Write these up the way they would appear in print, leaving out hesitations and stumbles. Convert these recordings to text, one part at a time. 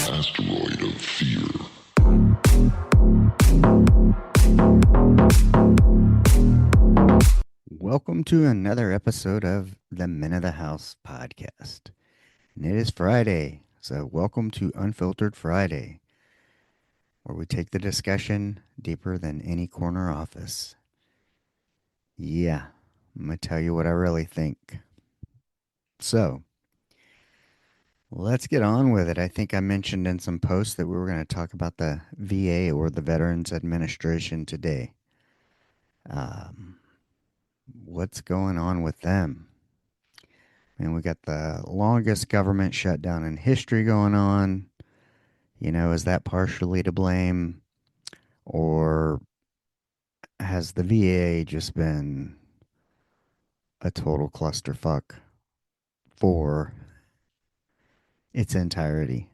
Asteroid of fear. Welcome to another episode of the Men of the House podcast. And it is Friday, so welcome to Unfiltered Friday, where we take the discussion deeper than any corner office. Yeah, I'm going to tell you what I really think. So, let's get on with it. I think I mentioned in some posts that we were going to talk about the VA or the Veterans Administration today. Um, what's going on with them? And we got the longest government shutdown in history going on. Is that partially to blame? Or has the VA just been a total clusterfuck for its entirety?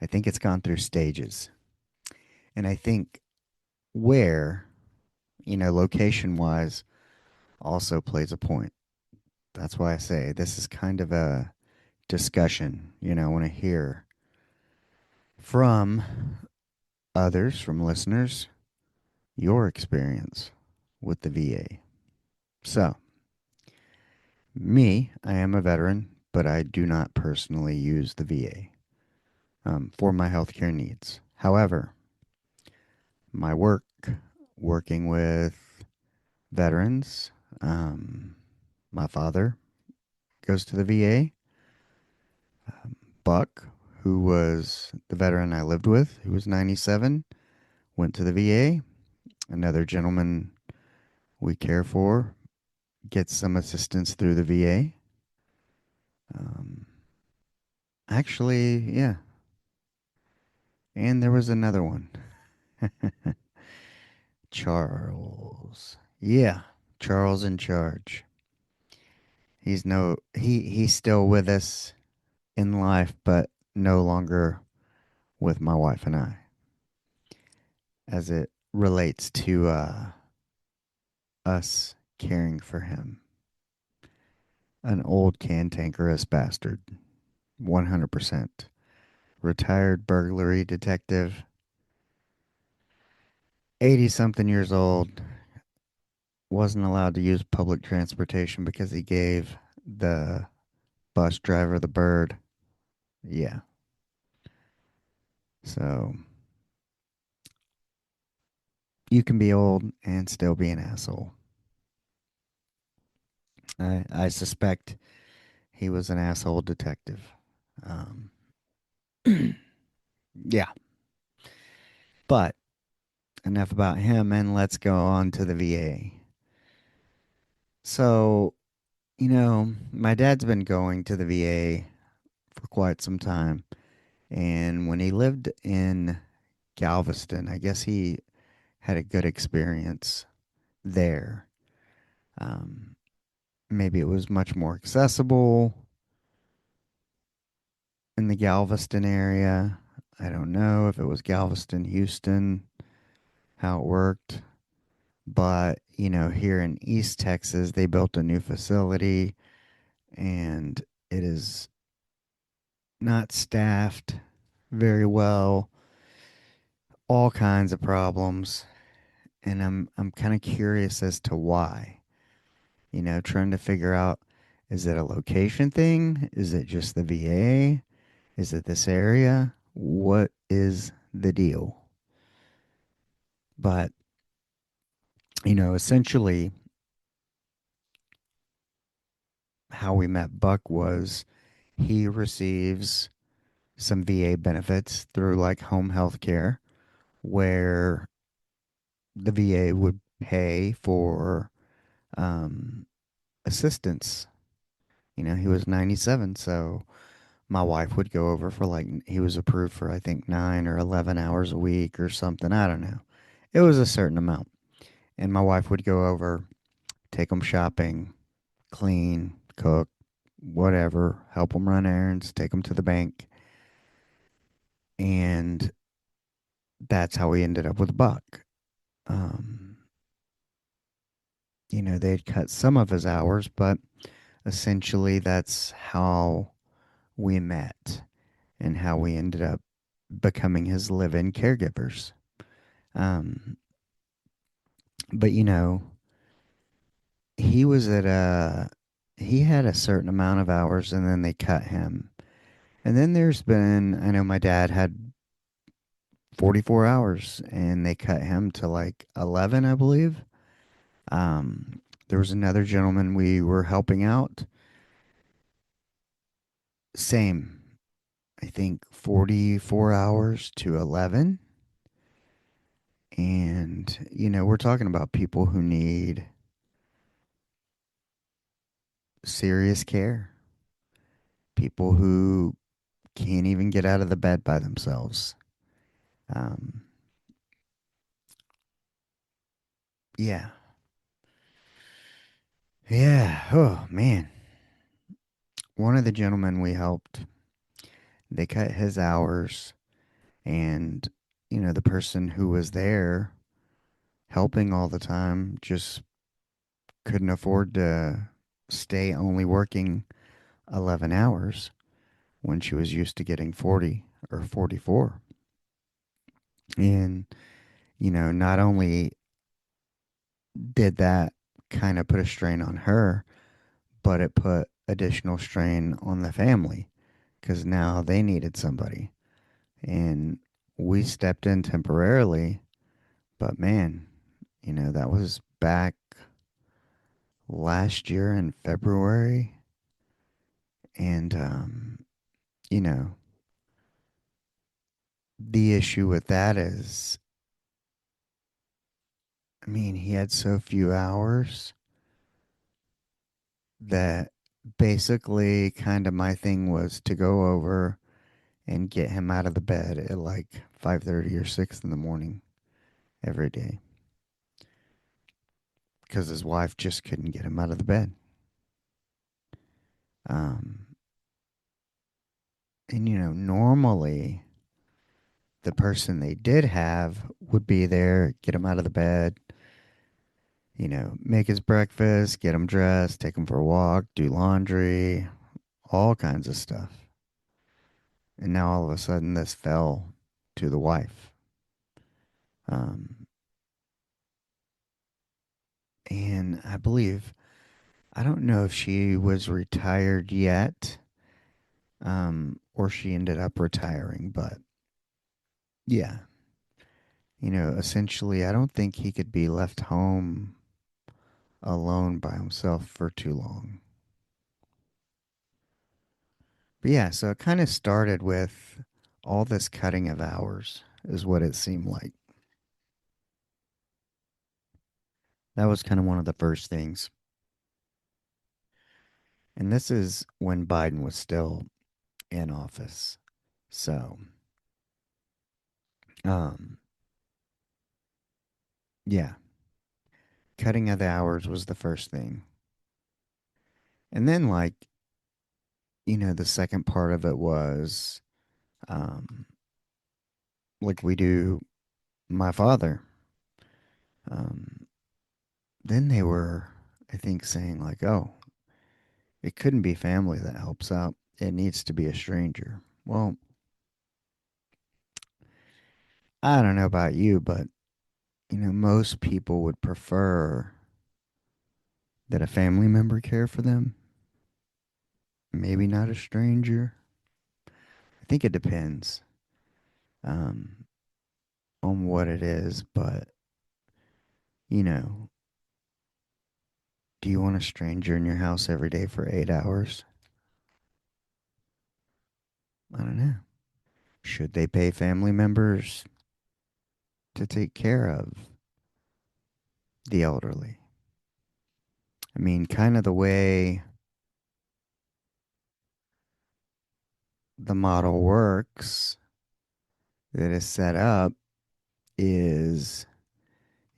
I think it's gone through stages. And I think where, location wise, also plays a point. That's why I say this is kind of a discussion. I want to hear from others, from listeners, your experience with the VA. So, I am a veteran, but I do not personally use the VA for my healthcare needs. However, my work, working with veterans, my father goes to the VA. Buck, who was the veteran I lived with, who was 97, went to the VA. Another gentleman we care for gets some assistance through the VA. Um, Actually, yeah. And there was another one. Charles. Yeah, Charles in charge. He's still with us in life, but no longer with my wife and I, as it relates to us caring for him. An old cantankerous bastard, 100%. Retired burglary detective, 80 something years old, wasn't allowed to use public transportation because he gave the bus driver the bird. Yeah. So you can be old and still be an asshole. I suspect he was an asshole detective. Um, yeah. But enough about him, and let's go on to the VA. So, my dad's been going to the VA for quite some time. And when he lived in Galveston, I guess he had a good experience there. Um, Maybe it was much more accessible in the Galveston area. I don't know if it was Galveston, Houston, how it worked. But, here in East Texas, they built a new facility and it is not staffed very well. All kinds of problems. And I'm kind of curious as to why. Trying to figure out, is it a location thing? Is it just the VA? Is it this area? What is the deal? But, essentially, how we met Buck was he receives some VA benefits through like home health care, where the VA would pay for um, assistance. He was 97, so my wife would go over for like, he was approved for, I think, 9 or 11 hours a week or something. I don't know. It was a certain amount. And my wife would go over, take them shopping, clean, cook, whatever, help them run errands, take them to the bank. And that's how we ended up with Buck. Um, they'd cut some of his hours, but essentially that's how. we met and how we ended up becoming his live-in caregivers. Um, but he was at a he had a certain amount of hours, and then they cut him. And then there's been, I know my dad had 44 hours, and they cut him to like 11, I believe. There was another gentleman we were helping out, same, I think 44 hours to 11. And, we're talking about people who need serious care, people who can't even get out of the bed by themselves. Um, yeah. Yeah. Oh, man. One of the gentlemen we helped, they cut his hours, and, the person who was there helping all the time just couldn't afford to stay only working 11 hours when she was used to getting 40 or 44. And, not only did that kind of put a strain on her, but it put additional strain on the family because now they needed somebody. And we stepped in temporarily, but man, that was back last year in February. And, you know, the issue with that is, I mean, he had so few hours that basically kind of my thing was to go over and get him out of the bed at like 5:30 or 6 in the morning every day because his wife just couldn't get him out of the bed. Um, and normally the person they did have would be there, get him out of the bed, make his breakfast, get him dressed, take him for a walk, do laundry, all kinds of stuff. And now all of a sudden this fell to the wife. Um, and I believe, I don't know if she was retired yet, or she ended up retiring, but yeah, essentially, I don't think he could be left home alone by himself for too long. But yeah, so it kind of started with all this cutting of hours, is what it seemed like. That was kind of one of the first things. And this is when Biden was still in office. So, um, yeah, cutting of the hours was the first thing. And then, like, the second part of it was, um, like we do my father. Um, then they were, I think, saying, like, oh, it couldn't be family that helps out. It needs to be a stranger. Well, I don't know about you, but, most people would prefer that a family member care for them, maybe not a stranger. I think it depends, um, on what it is, but, you know, do you want a stranger in your house every day for 8 hours? I don't know. Should they pay family members to take care of the elderly? I mean, kind of the way the model works that is set up is,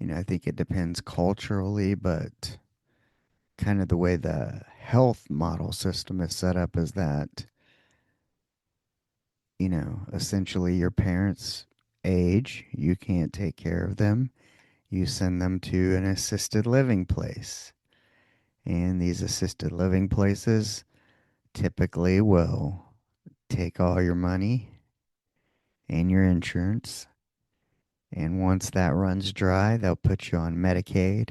I think it depends culturally, but kind of the way the health model system is set up is that, essentially your parents age, you can't take care of them, you send them to an assisted living place. And these assisted living places typically will take all your money and your insurance, and once that runs dry, they'll put you on Medicaid,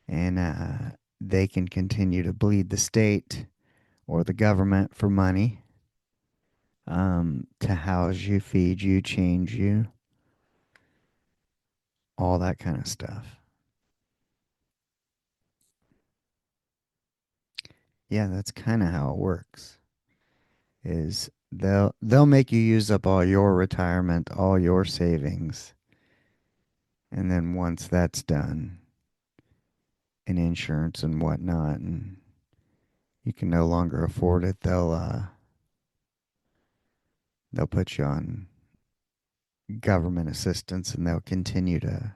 and they can continue to bleed the state or the government for money to house you, feed you, change you, all that kind of stuff. Yeah, that's kind of how it works. Is they'll make you use up all your retirement, all your savings, and then once that's done, and insurance and whatnot, and you can no longer afford it, they'll put you on government assistance, and they'll continue to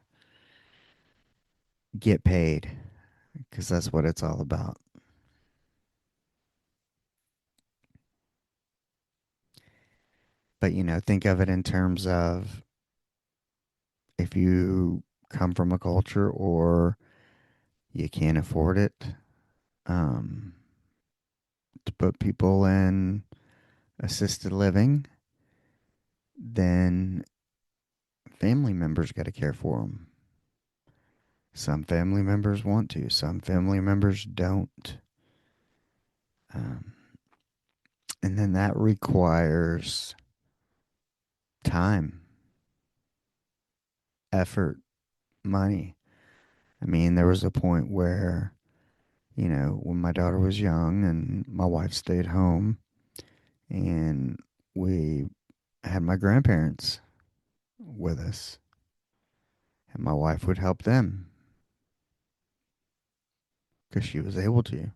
get paid because that's what it's all about. But think of it in terms of if you come from a culture or you can't afford it, um, to put people in assisted living, then family members got to care for them. Some family members want to, some family members don't. Um, and then that requires time, effort, money. I mean, there was a point where, when my daughter was young and my wife stayed home and we had my grandparents with us, and my wife would help them because she was able to.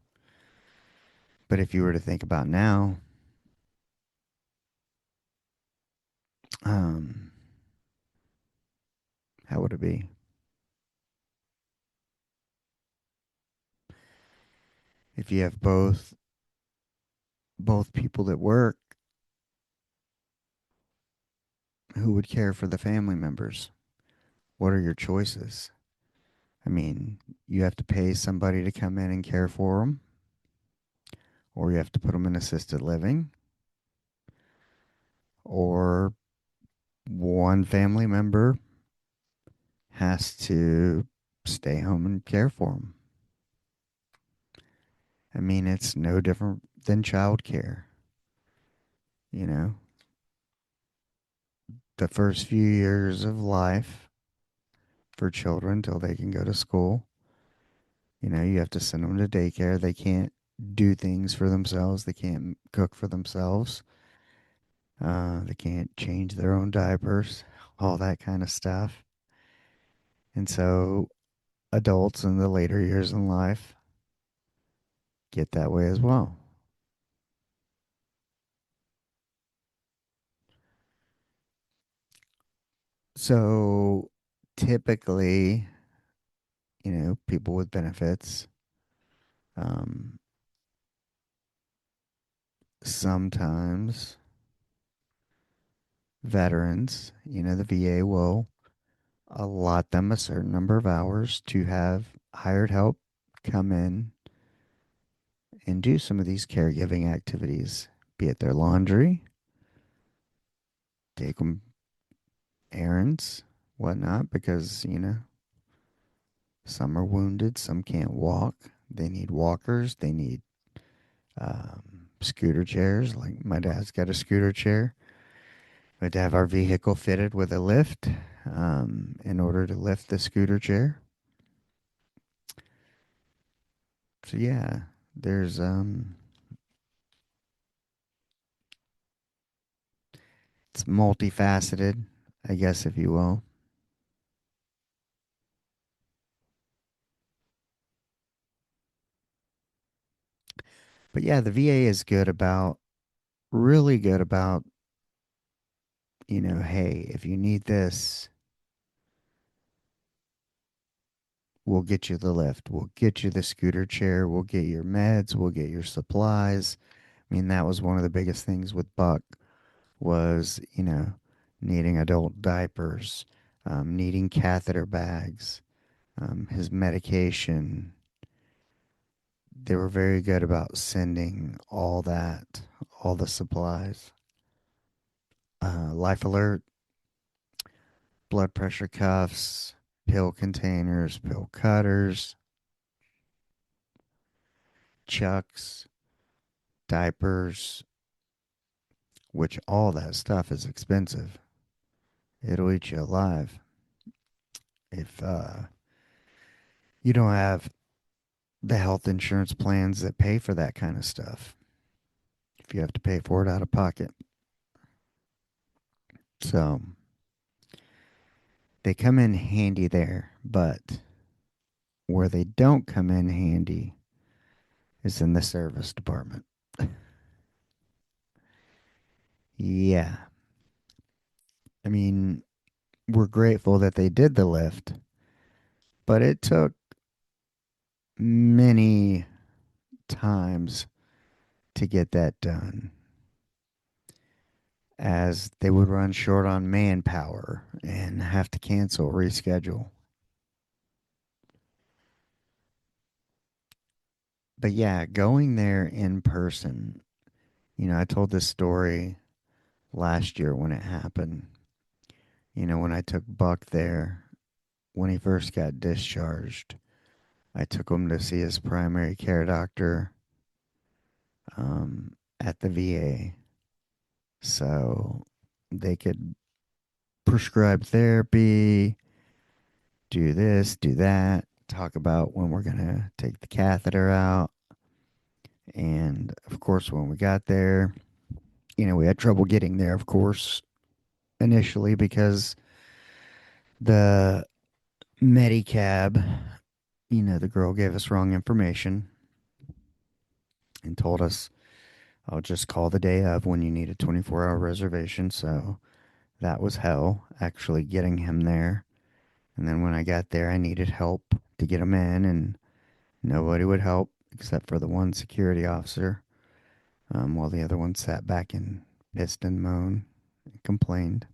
But if you were to think about now, um, how would it be? If you have both people that work, who would care for the family members? What are your choices? I mean, you have to pay somebody to come in and care for them, or you have to put them in assisted living, or one family member has to stay home and care for them. I mean, it's no different than childcare. You know, the first few years of life for children till they can go to school, you have to send them to daycare. They can't do things for themselves. They can't cook for themselves. They can't change their own diapers, all that kind of stuff. And so adults in the later years in life get that way as well. So typically, people with benefits, um, sometimes veterans, the VA will allot them a certain number of hours to have hired help come in and do some of these caregiving activities, be it their laundry, take them errands, whatnot, because, some are wounded, some can't walk. They need walkers, they need scooter chairs. Like my dad's got a scooter chair. We had to have our vehicle fitted with a lift in order to lift the scooter chair. So yeah, there's it's multifaceted, I guess if you will. But yeah, the VA is really good about, hey, if you need this, we'll get you the lift. We'll get you the scooter chair. We'll get your meds. We'll get your supplies. I mean, that was one of the biggest things with Buck was, needing adult diapers, needing catheter bags, his medication. They were very good about sending all that, all the supplies. life alert, blood pressure cuffs, pill containers, pill cutters, chucks, diapers, which all that stuff is expensive. It'll eat you alive if you don't have the health insurance plans that pay for that kind of stuff. If you have to pay for it out of pocket. So they come in handy there, but where they don't come in handy is in the service department. Yeah. I mean, we're grateful that they did the lift, but it took many times to get that done as they would run short on manpower and have to cancel, reschedule. But yeah, going there in person, I told this story last year when it happened. When I took Buck there when he first got discharged, I took him to see his primary care doctor at the VA so they could prescribe therapy, do this, do that, talk about when we're going to take the catheter out. And of course, when we got there, we had trouble getting there, of course, initially because the Medicab, the girl gave us wrong information and told us, I'll just call the day of when you need a 24-hour reservation. So that was hell, actually getting him there. And then when I got there, I needed help to get him in, and nobody would help except for the one security officer, while the other one sat back and pissed and moaned and complained.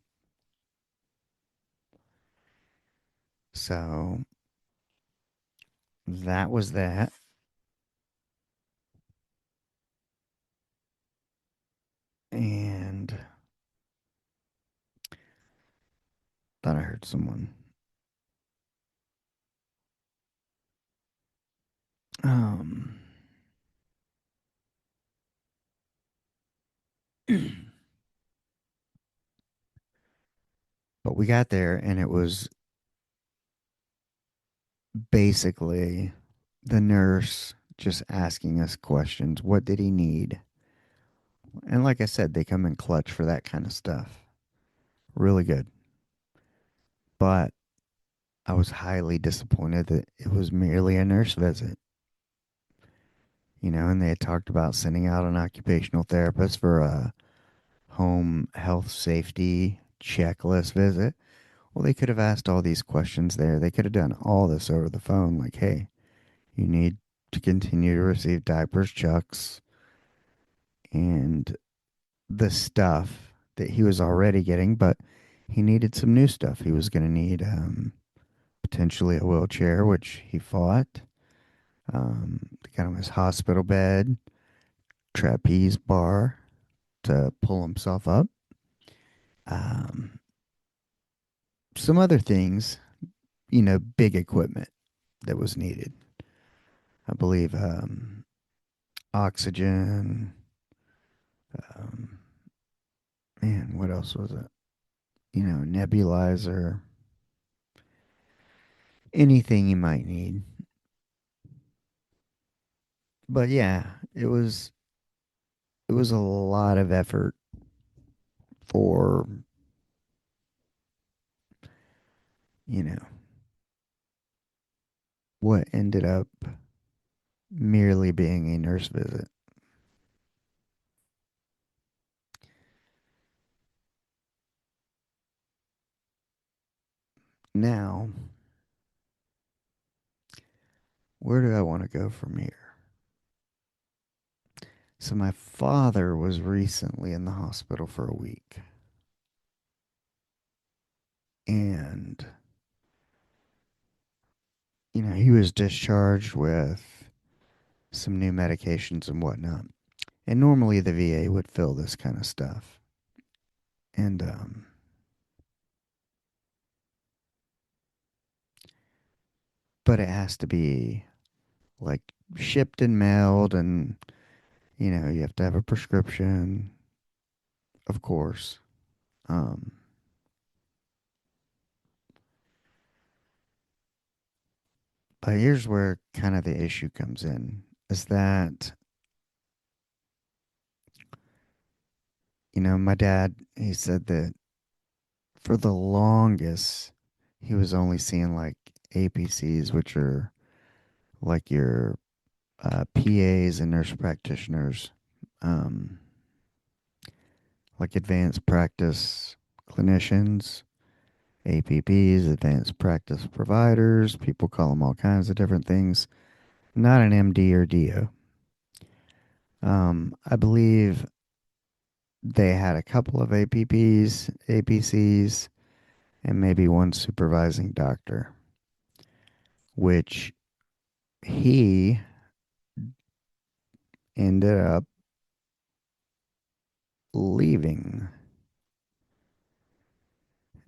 So that was that. And thought I heard someone. Um, but we got there, and it was basically the nurse just asking us questions. What did he need? And like I said, they come in clutch for that kind of stuff. Really good. But I was highly disappointed that it was merely a nurse visit. And they had talked about sending out an occupational therapist for a home health safety checklist visit. Well, they could have asked all these questions there. They could have done all this over the phone, like, hey, you need to continue to receive diapers, chucks, and the stuff that he was already getting, but he needed some new stuff. He was going to need potentially a wheelchair, which he fought. They got him his hospital bed, trapeze bar to pull himself up. Um, some other things, big equipment that was needed. I believe oxygen. Um, man, what else was it? Nebulizer, anything you might need. But yeah, it was a lot of effort for, you know, what ended up merely being a nurse visit. Now, where do I want to go from here? So my father was recently in the hospital for a week, and he was discharged with some new medications and whatnot. And normally the VA would fill this kind of stuff. And but it has to be like shipped and mailed, and you have to have a prescription, of course. Um, but here's where kind of the issue comes in, is that my dad, he said that for the longest he was only seeing like APCs, which are like your PAs and nurse practitioners, um, like advanced practice clinicians, APPs, advanced practice providers. People call them all kinds of different things. Not an MD or DO. I believe they had a couple of APPs, APCs, and maybe one supervising doctor, which he ended up leaving.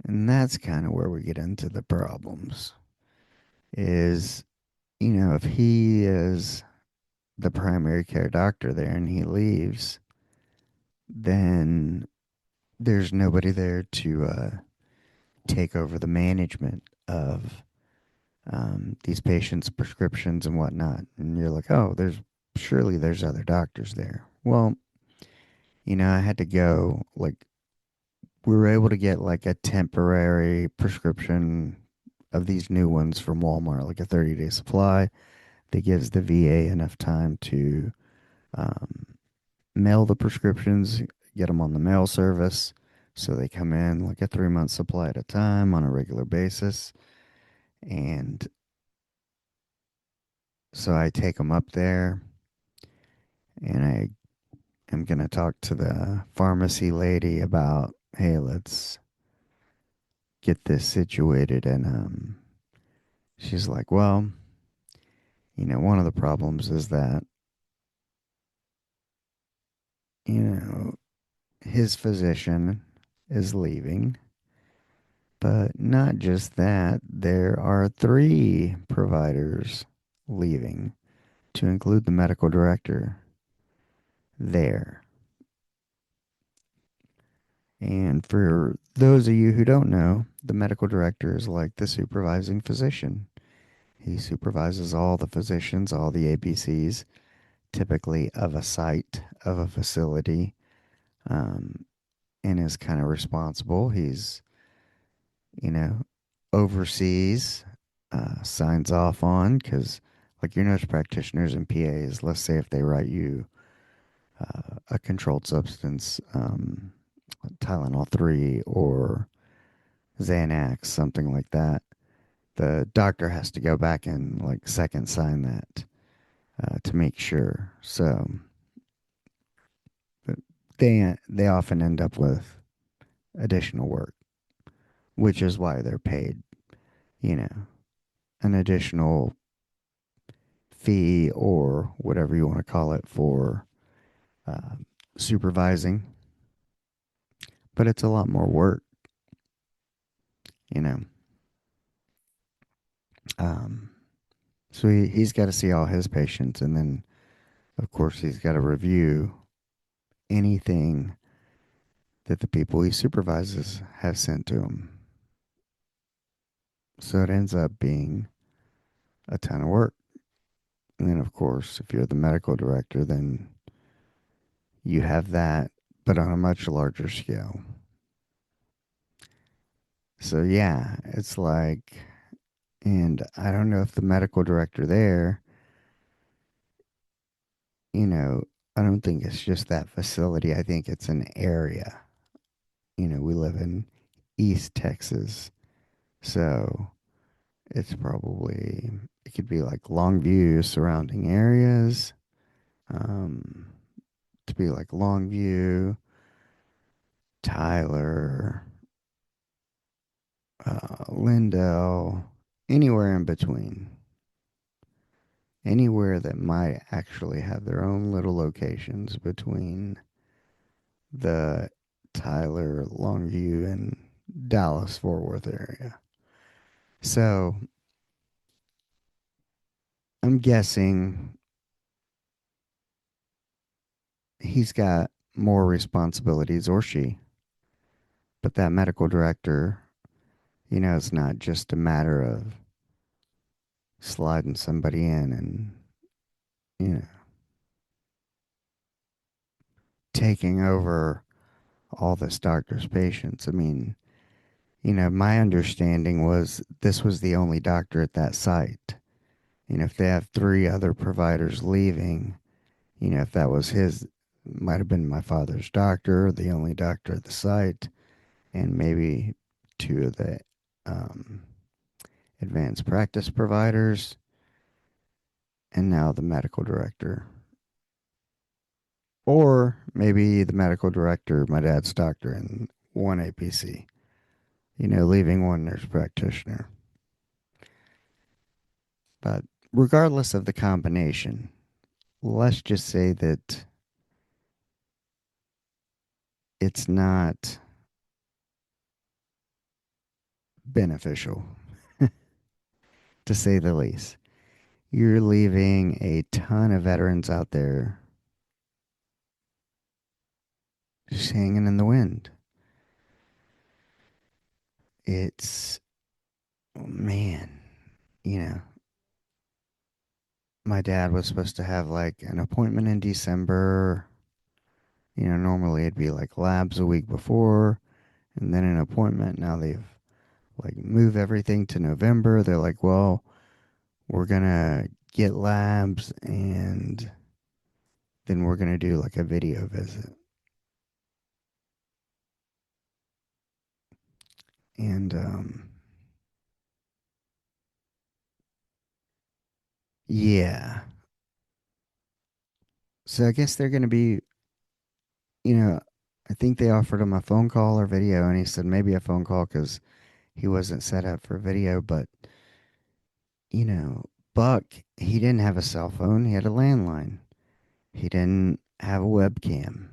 And that's kind of where we get into the problems. Is, if he is the primary care doctor there and he leaves, then there's nobody there to take over the management of these patients' prescriptions and whatnot. And you're like, oh, there's other doctors there. Well, I had to go, like, we were able to get like a temporary prescription of these new ones from Walmart, like a 30-day supply that gives the VA enough time to um, mail the prescriptions, get them on the mail service. So they come in like a 3 month supply at a time on a regular basis. And so I take them up there, and I am going to talk to the pharmacy lady about, hey, let's get this situated. And she's like, well, one of the problems is that, you know, his physician is leaving. But not just that, there are three providers leaving, to include the medical director there. And for those of you who don't know, the medical director is like the supervising physician. He supervises all the physicians, all the ABCs, typically of a site, of a facility, um, and is kind of responsible. He's, you know, oversees, signs off on, because like your nurse practitioners and PAs, let's say if they write you a controlled substance, Tylenol 3 or Xanax, something like that, the doctor has to go back and like second sign that to make sure. So they often end up with additional work, which is why they're paid, you know, an additional fee or whatever you want to call it for uh, supervising. But it's a lot more work, you know. Um, so he's got to see all his patients, and then of course he's got to review anything that the people he supervises have sent to him. So it ends up being a ton of work. And then, of course, if you're the medical director, then you have that, but on a much larger scale. So, yeah, it's like, and I don't know if the medical director there, you know, I don't think it's just that facility. I think it's an area. We live in East Texas. So it's probably, it could be like Longview, surrounding areas. Um, to be like Longview, Tyler, Lindell, anywhere in between. Anywhere that might actually have their own little locations between the Tyler, Longview, and Dallas Fort Worth area. So I'm guessing he's got more responsibilities, or she, but that medical director, it's not just a matter of sliding somebody in and, you know, taking over all this doctor's patients. I mean, my understanding was this was the only doctor at that site. If they have three other providers leaving, if that was his, might have been my father's doctor, the only doctor at the site, and maybe two of the um, advanced practice providers, and now the medical director. Or maybe the medical director, my dad's doctor, and one APC, leaving one nurse practitioner. But regardless of the combination, let's just say that it's not beneficial, to say the least. You're leaving a ton of veterans out there just hanging in the wind. It's, man, you know, my dad was supposed to have like an appointment in December. Normally it'd be like labs a week before and then an appointment. Now they've like moved everything to November. They're like, well, we're gonna get labs and then we're gonna do like a video visit. And yeah. So I guess they're gonna be, you know, I think they offered him a phone call or video, and he said maybe a phone call because he wasn't set up for video. But you know, Buck, he didn't have a cell phone. He had a landline. He didn't have a webcam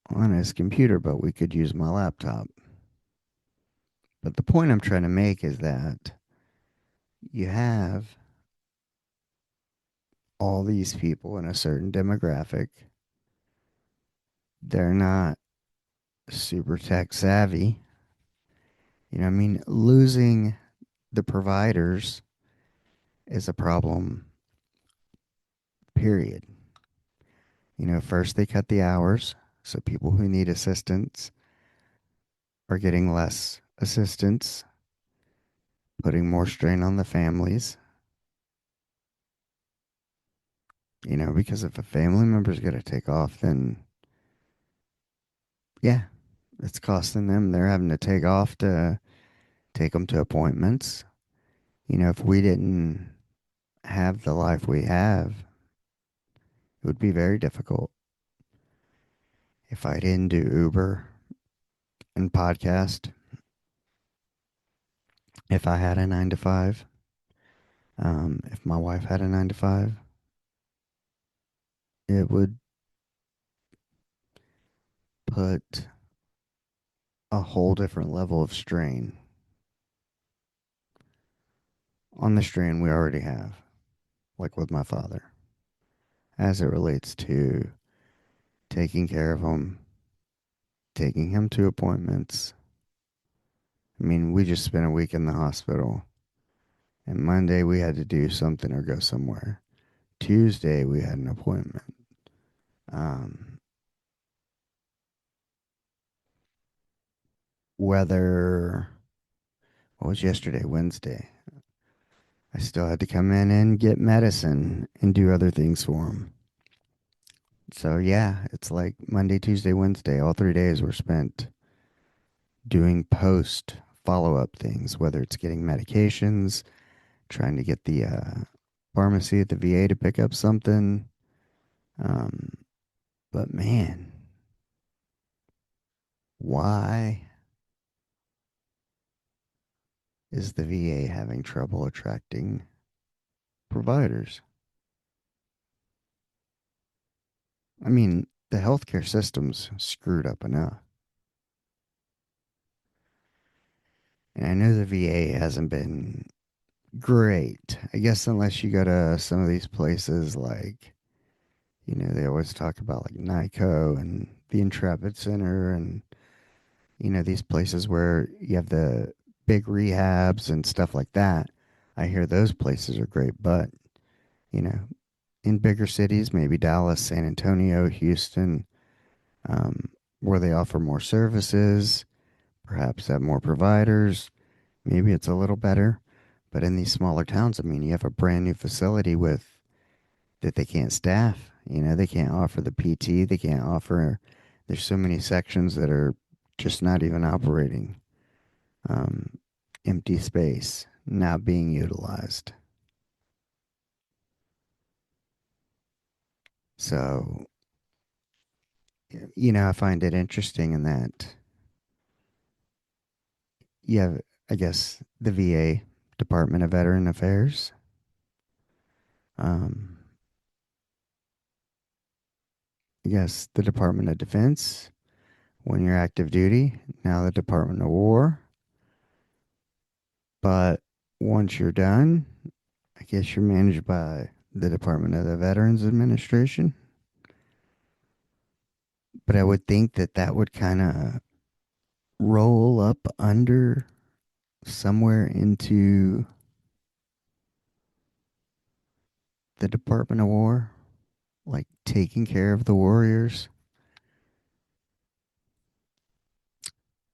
on his computer, but we could use my laptop. But the point I'm trying to make is that you have all these people in a certain demographic. They're not super tech savvy. I mean, losing the providers is a problem, period. First they cut the hours, so people who need assistance are getting less assistance, putting more strain on the families. Because if a family member's going to take off, then yeah, it's costing them. They're having to take off to take them to appointments. If we didn't have the life we have, it would be very difficult. If I didn't do Uber and podcast, if I had a 9 to 5, if my wife had a 9 to 5, it would put a whole different level of strain on the strain we already have, like with my father, as it relates to taking care of him, taking him to appointments. I mean, we just spent a week in the hospital, and Monday we had to do something or go somewhere. Tuesday we had an appointment. Um, Whether, what was yesterday? Wednesday. I still had to come in and get medicine and do other things for him. So yeah, it's like Monday, Tuesday, Wednesday. All 3 days were spent doing post follow up things, whether it's getting medications, trying to get the pharmacy at the VA to pick up something. Um, but man, why is the VA having trouble attracting providers? I mean, the healthcare system's screwed up enough. And I know the VA hasn't been great. I guess unless you go to some of these places like, they always talk about like NICO and the Intrepid Center and, these places where you have the big rehabs and stuff like that. I hear those places are great, but, you know, in bigger cities, maybe Dallas, San Antonio, Houston, um, where they offer more services, perhaps have more providers. Maybe it's a little better. But in these smaller towns, I mean, you have a brand new facility with that they can't staff. They can't offer the PT. They can't offer. There's so many sections that are just not even operating. Um, Empty space not being utilized. So, I find it interesting in that you have, I guess, the VA, Department of Veteran Affairs. Um, I guess the Department of Defense when you're active duty. Now the Department of War. But once you're done, I guess you're managed by the Department of the Veterans Administration. But I would think that that would kind of roll up under somewhere into the Department of War, like taking care of the warriors.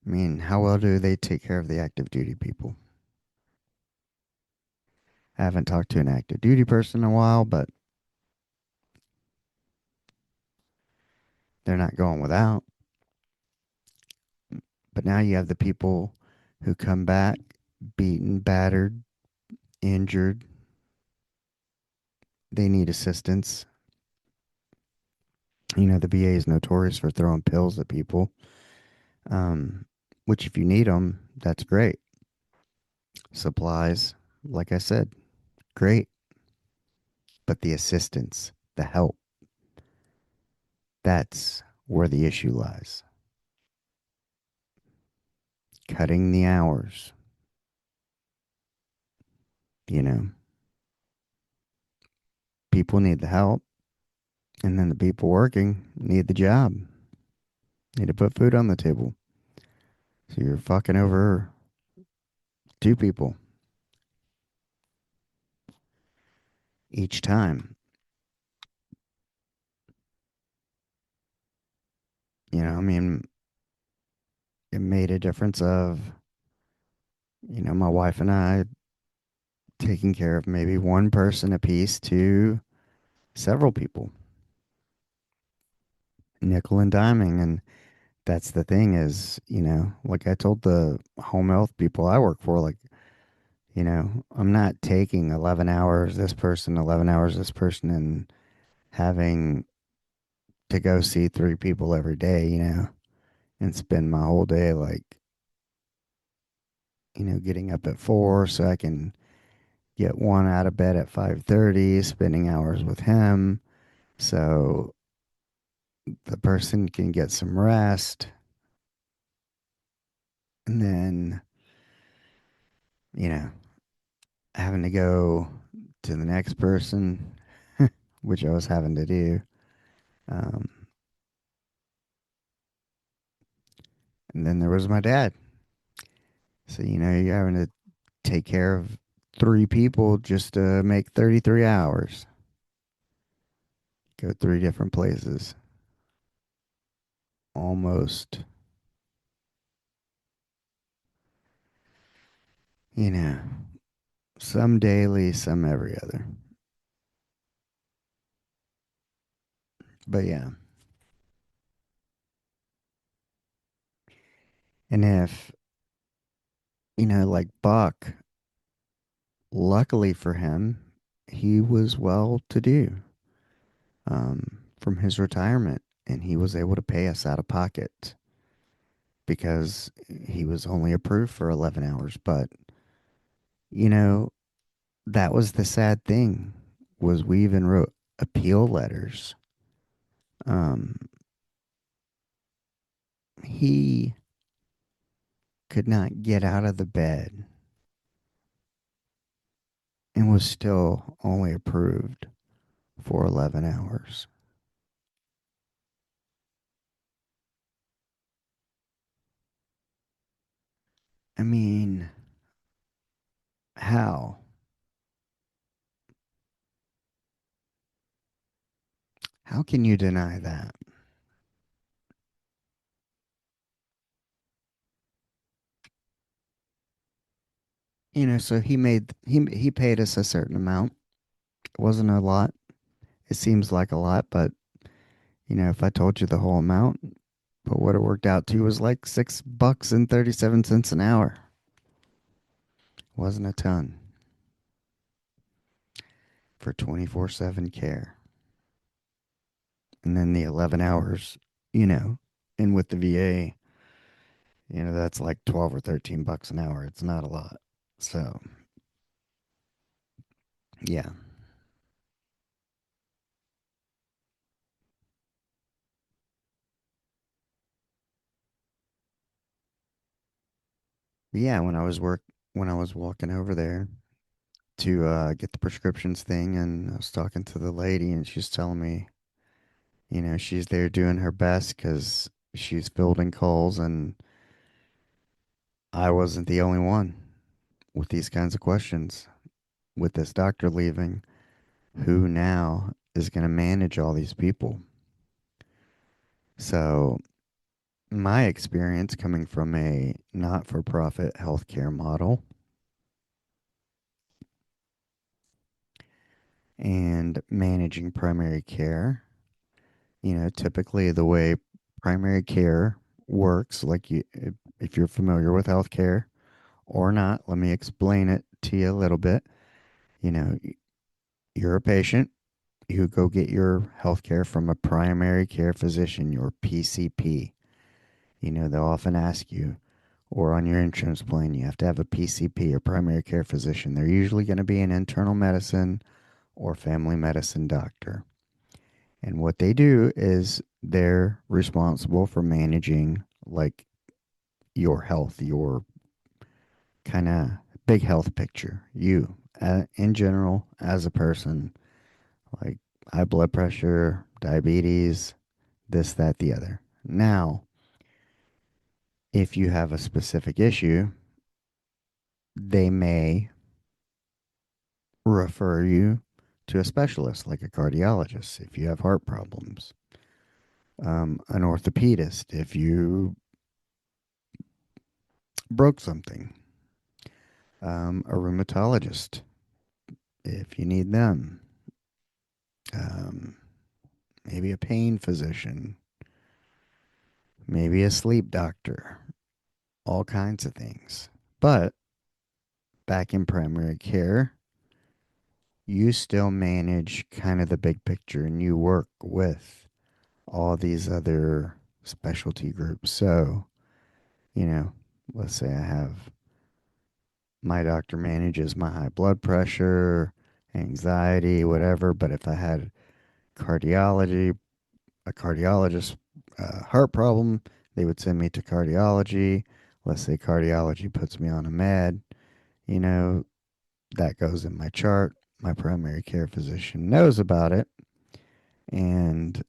I mean, how well do they take care of the active duty people? I haven't talked to an active duty person in a while, but they're not going without. But now you have the people who come back beaten, battered, injured. They need assistance. The VA is notorious for throwing pills at people, um, which, if you need them, that's great. Supplies, like I said, great. But the assistance, the help, that's where the issue lies. Cutting the hours, you know, people need the help, and then the people working need the job, need to put food on the table. So you're fucking over two people each time. I mean, it made a difference of, my wife and I taking care of maybe one person apiece to several people, nickel and diming. And that's the thing is, like I told the home health people I work for, like, I'm not taking 11 hours this person, 11 hours this person, and having to go see three people every day, and spend my whole day like, getting up at 4 so I can get one out of bed at 5:30, spending hours with him so the person can get some rest, and then, you know, having to go to the next person, which I was having to do. Um, and then there was my dad. So, you're having to take care of three people just to make 33 hours, go three different places, almost, you know, some daily, some every other. But yeah. And if, like Buck, luckily for him, he was well to do from his retirement, and he was able to pay us out of pocket because he was only approved for 11 hours. But, you know, that was the sad thing was we even wrote appeal letters. Um, he could not get out of the bed and was still only approved for 11 hours. I mean, how? How can you deny that? So he paid us a certain amount. It wasn't a lot. It seems like a lot, but if I told you the whole amount, but what it worked out to was like $6 and 37 cents an hour. Wasn't a ton for 24/7 care. And then the 11 hours, you know, and with the VA, that's like 12 or $13 an hour. It's not a lot. So, yeah. Yeah, when I was walking over there to get the prescriptions thing, and I was talking to the lady, and she's telling me, she's there doing her best because she's fielding calls, and I wasn't the only one with these kinds of questions. With this doctor leaving, who now is going to manage all these people? So, my experience coming from a not for profit healthcare model and managing primary care, typically the way primary care works, like if you're familiar with healthcare or not, let me explain it to you a little bit. You know, you're a patient, you go get your healthcare from a primary care physician, your PCP. They'll often ask you, or on your insurance plan, you have to have a PCP or primary care physician. They're usually going to be an internal medicine or family medicine doctor. And what they do is they're responsible for managing like your health, your kind of big health picture. You, in general, as a person, like high blood pressure, diabetes, this, that, the other. Now, if you have a specific issue, they may refer you to a specialist like a cardiologist if you have heart problems, an orthopedist if you broke something, a rheumatologist if you need them, um, maybe a pain physician, maybe a sleep doctor, all kinds of things. But back in primary care, you still manage kind of the big picture and you work with all these other specialty groups. So, you know, let's say I have my doctor manages my high blood pressure, anxiety, whatever. But if I had cardiology, a cardiologist, heart problem, they would send me to cardiology. Let's say cardiology puts me on a med, you know, that goes in my chart. My primary care physician knows about it and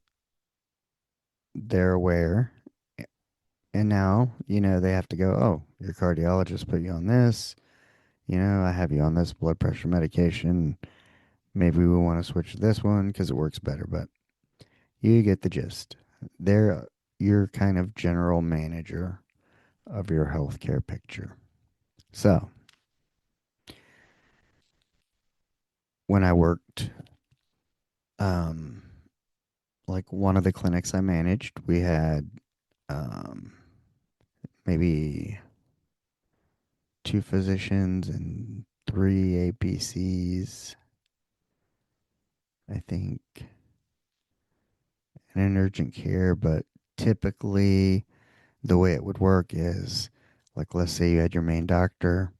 they're aware. And now, they have to go, oh, your cardiologist put you on this. I have you on this blood pressure medication. Maybe we want to switch to this one because it works better. But you get the gist. They're your kind of general manager of your healthcare picture. So, when I worked, um, like one of the clinics I managed, we had um, maybe two physicians and three APCs, I think, and an urgent care. But typically, the way it would work is like, let's say you had your main doctor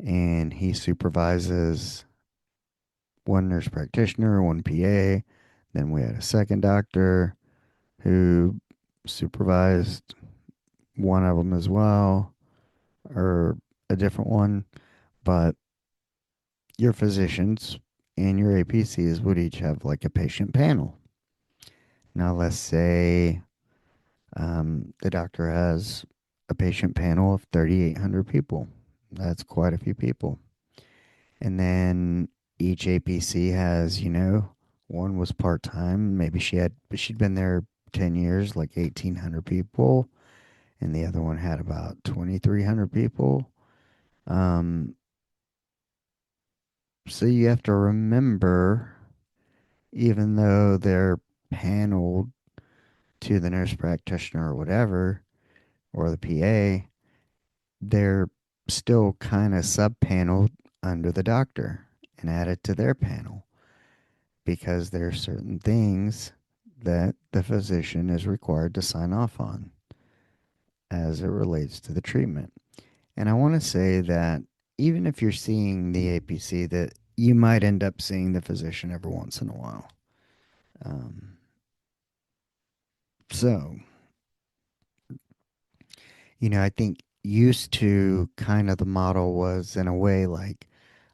and he supervises one nurse practitioner, one PA. Then we had a second doctor who supervised one of them as well, or a different one, but your physicians and your APCs would each have like a patient panel. Now, let's say the doctor has a patient panel of 3,800 people. That's quite a few people. And then each APC has, one was part time. Maybe she'd been there 10 years, like 1,800 people. And the other one had about 2,300 people. Um, so you have to remember, even though they're paneled to the nurse practitioner or whatever, or the PA, they're still kind of sub-paneled under the doctor and added to their panel because there are certain things that the physician is required to sign off on as it relates to the treatment. And I want to say that even if you're seeing the APC, that you might end up seeing the physician every once in a while. Um, so, I think used to kind of the model was in a way like,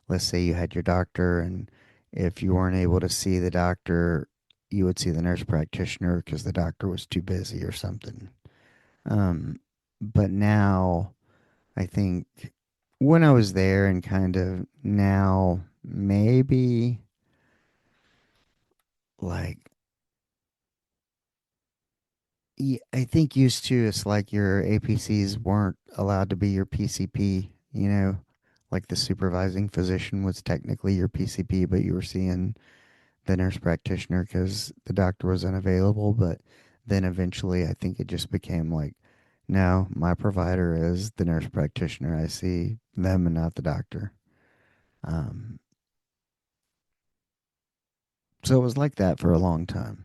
let's say you had your doctor, and if you weren't able to see the doctor, you would see the nurse practitioner because the doctor was too busy or something. Um, but now, I think when I was there and kind of now, maybe like, I think used to it's like your APCs weren't allowed to be your PCP, like the supervising physician was technically your PCP, but you were seeing the nurse practitioner because the doctor was unavailable. But then eventually, I think it just became like, no, my provider is the nurse practitioner. I see them and not the doctor. Um, so it was like that for a long time.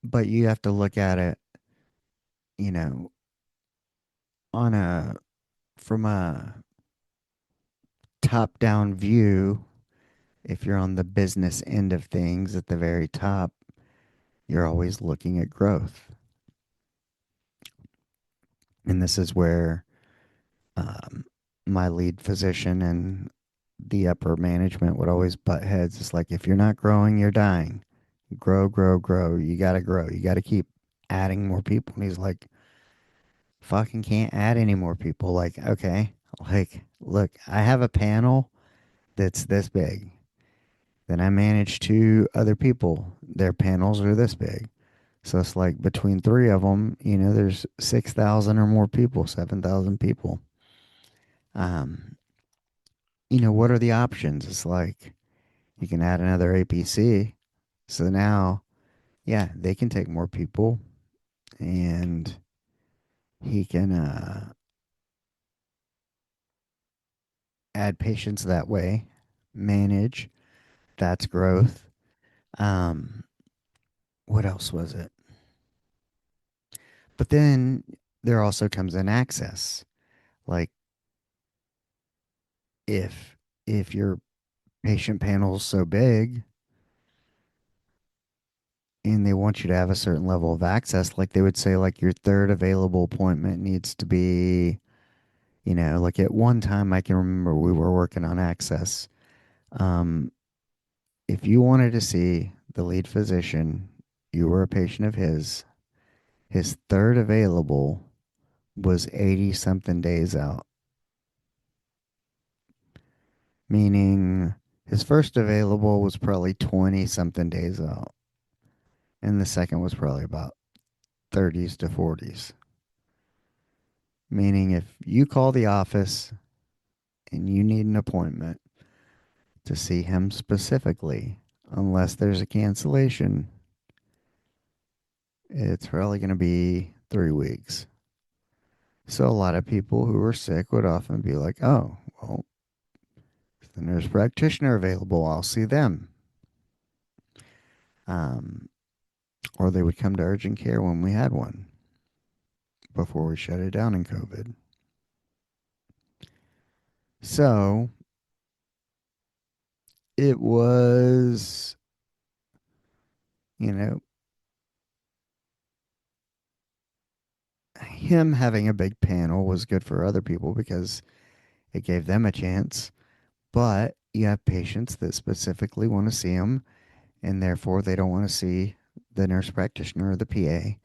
But you have to look at it, you know, on a from a top-down view. If you're on the business end of things at the very top, you're always looking at growth. And this is where um, my lead physician and the upper management would always butt heads. It's like, if you're not growing, you're dying. Grow, grow, grow. You got to grow. You got to keep adding more people. And he's like, fucking can't add any more people. Like, okay, like, look, I have a panel that's this big. Then I manage two other people. Their panels are this big. So it's like between three of them, there's 6,000 or more people, 7,000 people. Um, what are the options? It's like you can add another APC. So now, yeah, they can take more people and he can add patients that way, manage. That's growth. Um, what else was it? But then there also comes in access. Like if your patient panel is so big and they want you to have a certain level of access, like they would say, like your third available appointment needs to be, like at one time I can remember we were working on access. Um, if you wanted to see the lead physician, you were a patient of his third available was 80 something days out, meaning his first available was probably 20 something days out, and the second was probably about 30s to 40s. Meaning, if you call the office and you need an appointment to see him specifically, unless there's a cancellation, it's probably going to be 3 weeks. So, a lot of people who are sick would often be like, oh, well, is the nurse practitioner available? I'll see them. Um, or they would come to urgent care when we had one before we shut it down in COVID. So, it was, you know, him having a big panel was good for other people because it gave them a chance. But you have patients that specifically want to see him, and therefore they don't want to see the nurse practitioner or the PA.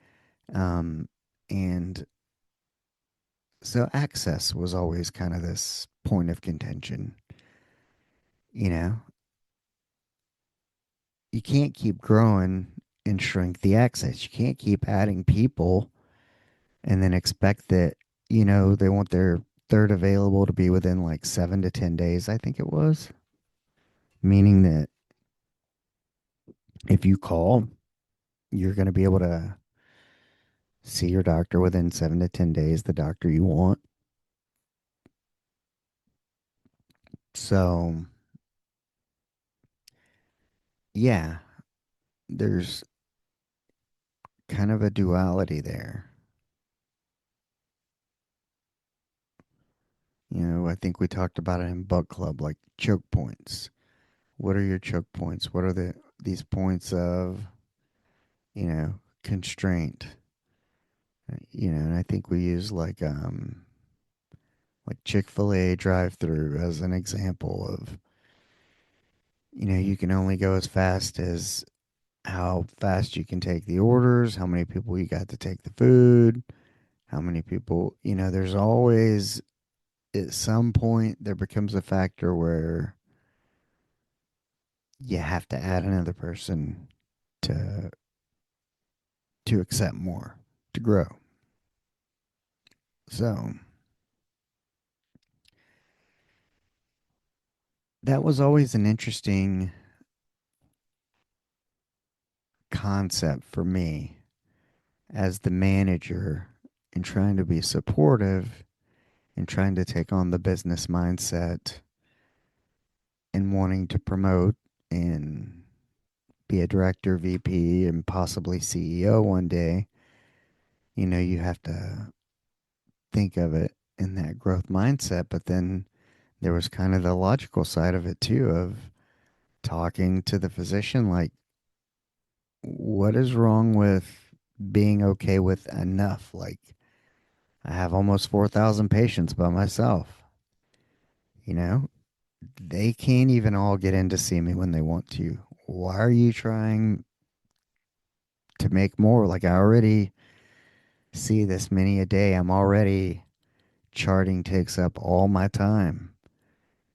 And so access was always kind of this point of contention. You know, you can't keep growing and shrink the access. You can't keep adding people and then expect that, they want their third available to be within like 7 to 10 days, I think it was. Meaning that if you call, you're going to be able to see your doctor within 7 to 10 days, the doctor you want. So, yeah, there's kind of a duality there. I think we talked about it in book club, like choke points. What are your choke points? What are these points of, constraint? And I think we use like Chick-fil-A drive-through as an example of, you can only go as fast as how fast you can take the orders, how many people you got to take the food, how many people, there's always at some point there becomes a factor where you have to add another person to accept more, to grow. So that was always an interesting concept for me as the manager and trying to be supportive and trying to take on the business mindset and wanting to promote and be a director, VP, and possibly CEO one day. You have to think of it in that growth mindset, but then there was kind of the logical side of it too of talking to the physician like, what is wrong with being okay with enough? Like, I have almost 4,000 patients by myself. You know, they can't even all get in to see me when they want to. Why are you trying to make more? Like, I already see this many a day. I'm already charting takes up all my time.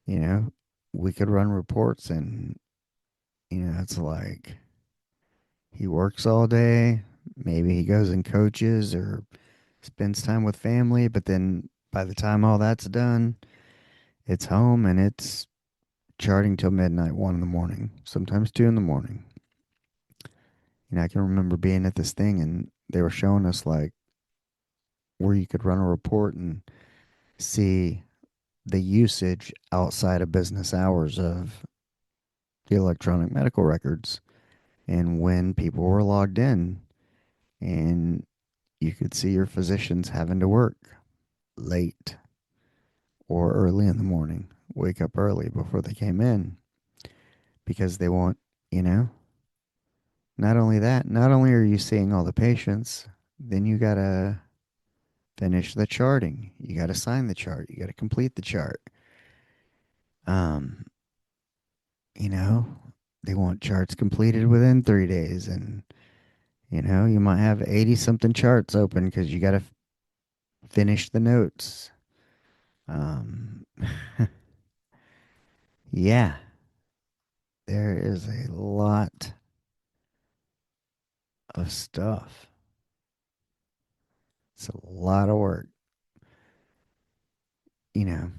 You know, we could run reports and, it's like he works all day. Maybe he goes and coaches or spends time with family, but then by the time all that's done, it's home and it's charting till midnight, 1 in the morning, sometimes 2 in the morning. I can remember being at this thing and they were showing us like where you could run a report and see the usage outside of business hours of the electronic medical records and when people were logged in. And you could see your physicians having to work late or early in the morning, wake up early before they came in because they want, you know, not only that, not only are you seeing all the patients, then you got to finish the charting. You got to sign the chart. You got to complete the chart. Um, you know, they want charts completed within 3 days. And, you might have 80 something charts open because you got to finish the notes. Um, yeah, there is a lot of stuff. It's a lot of work. You know,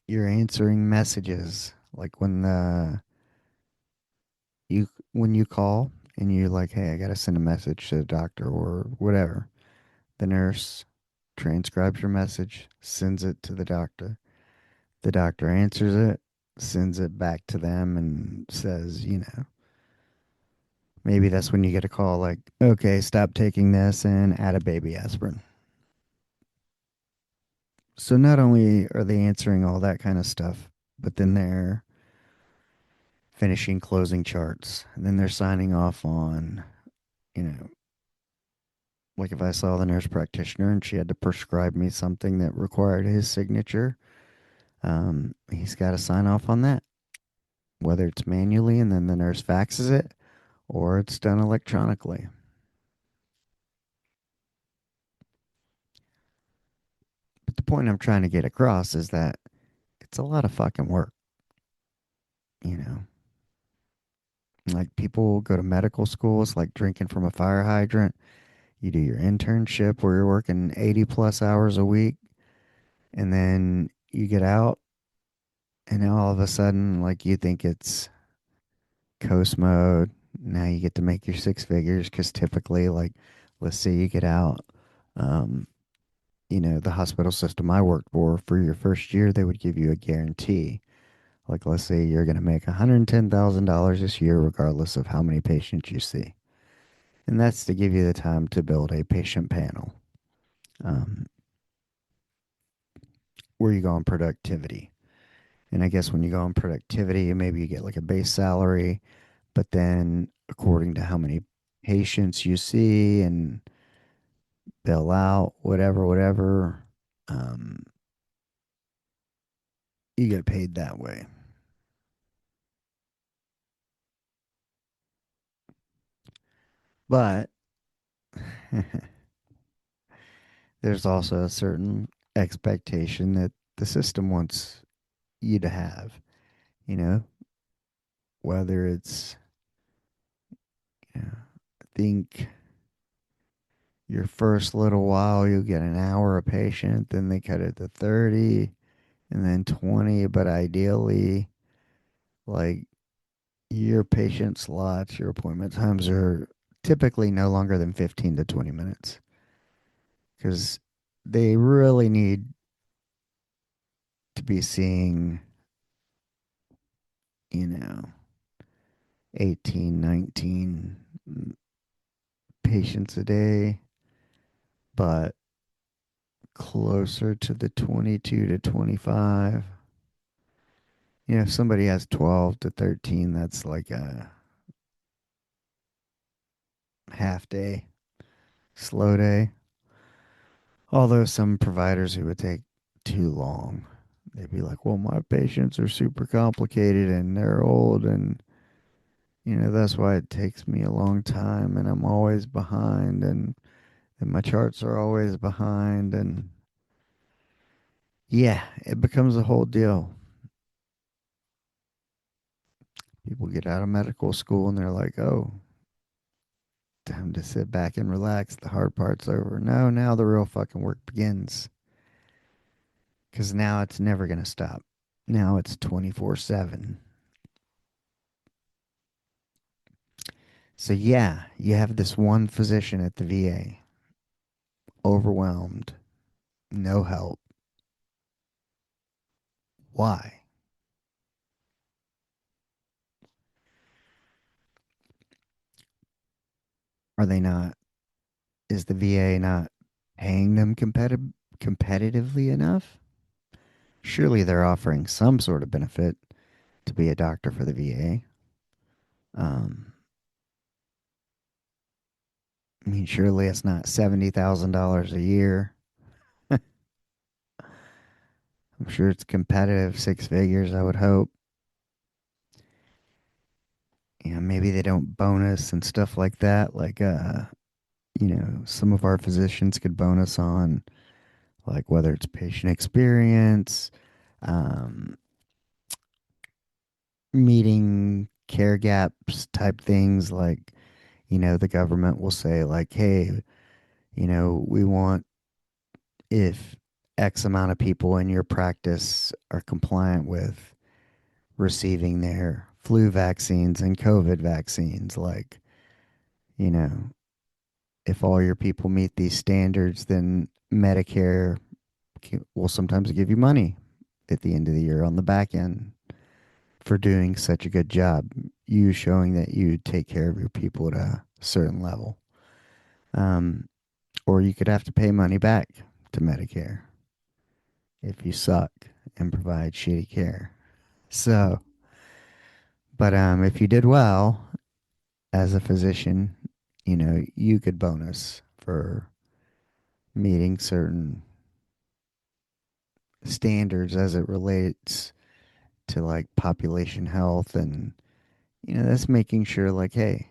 you're answering messages like when you call and you're like, "Hey, I got to send a message to the doctor or whatever." The nurse transcribes your message, sends it to the doctor. The doctor answers it, sends it back to them and says, maybe that's when you get a call like, "Okay, stop taking this and add a baby aspirin." So not only are they answering all that kind of stuff, but then they're finishing closing charts, and then they're signing off on, you know, Like if I saw the nurse practitioner and she had to prescribe me something that required his signature, he's got to sign off on that, whether it's manually and then the nurse faxes it or it's done electronically. But the point I'm trying to get across is that it's a lot of fucking work, you know? Like people go to medical school, it's like drinking from a fire hydrant. You do your internship where you're working 80 plus hours a week, and then you get out, and now all of a sudden, like you think it's coast mode. Now you get to make your six figures because typically, like, let's say you get out, um, the hospital system I worked for your first year, they would give you a guarantee. Like, let's say you're going to make $110,000 this year, regardless of how many patients you see. And that's to give you the time to build a patient panel. Um, where you go on productivity. And I guess when you go on productivity, maybe you get like a base salary, but then according to how many patients you see and bill out, whatever, whatever, um, you get paid that way. But there's also a certain expectation that the system wants you to have, you know, whether it's, I think your first little while you'll get an hour a patient, then they cut it to 30 and then 20, but ideally, like your patient slots, your appointment times are typically no longer than 15 to 20 minutes because they really need to be seeing, you know, 18, 19 patients a day, but closer to the 22 to 25. If somebody has 12 to 13, that's like a half day, slow day. Although some providers who would take too long, they'd be like, well, my patients are super complicated and they're old, and, that's why it takes me a long time and I'm always behind, and my charts are always behind. And yeah, it becomes a whole deal. People get out of medical school and they're like, oh, time to sit back and relax. The hard part's over. No, now the real fucking work begins because now it's never going to stop. Now it's 24/7. So, yeah, you have this one physician at the VA, overwhelmed, no help. Why? Are they not? Is the VA not paying them competitively enough? Surely they're offering some sort of benefit to be a doctor for the VA. Um, I mean, surely it's not $70,000 a year. I'm sure it's competitive, six figures, I would hope. Maybe they don't bonus and stuff like that. Like, some of our physicians could bonus on, like, whether it's patient experience, um, meeting care gaps type things. Like, the government will say, like, hey, we want, if X amount of people in your practice are compliant with receiving their flu vaccines and COVID vaccines, like, you know, if all your people meet these standards, then Medicare will sometimes give you money at the end of the year on the back end for doing such a good job. You showing that you take care of your people at a certain level. Um, or you could have to pay money back to Medicare if you suck and provide shitty care. So, but if you did well as a physician, you could bonus for meeting certain standards as it relates to like population health, and that's making sure like, hey,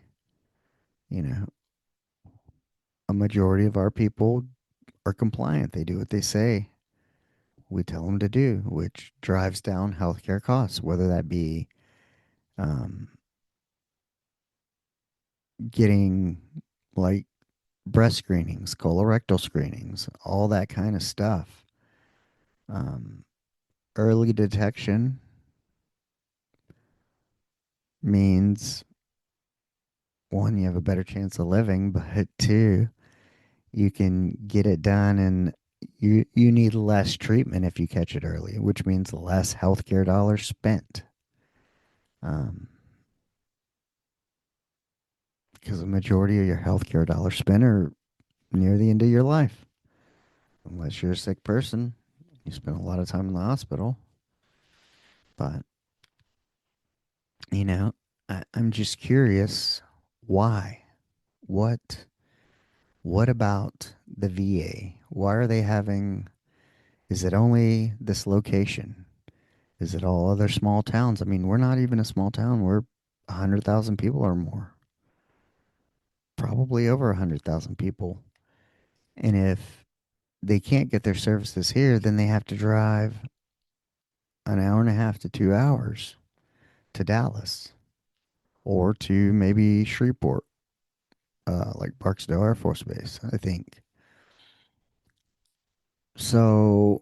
you know a majority of our people are compliant. They do what they say we tell them to do, which drives down healthcare costs, whether that be um, getting like breast screenings, colorectal screenings, all that kind of stuff. um, Early detection means, one, you have a better chance of living, but two, you can get it done, and you need less treatment if you catch it early, which means less healthcare dollars spent. Um, because the majority of your healthcare dollars spent are near the end of your life, unless you're a sick person. You spend a lot of time in the hospital, but you know, I'm just curious, why? What What about the VA? Why are they having? Is it only this location? Is it all other small towns? I mean, we're not even a small town. We're 100,000 people or more, probably over 100,000 people. And if they can't get their services here, then they have to drive an hour and a half to 2 hours to Dallas or to maybe Shreveport, like Barksdale Air Force Base, I think. So,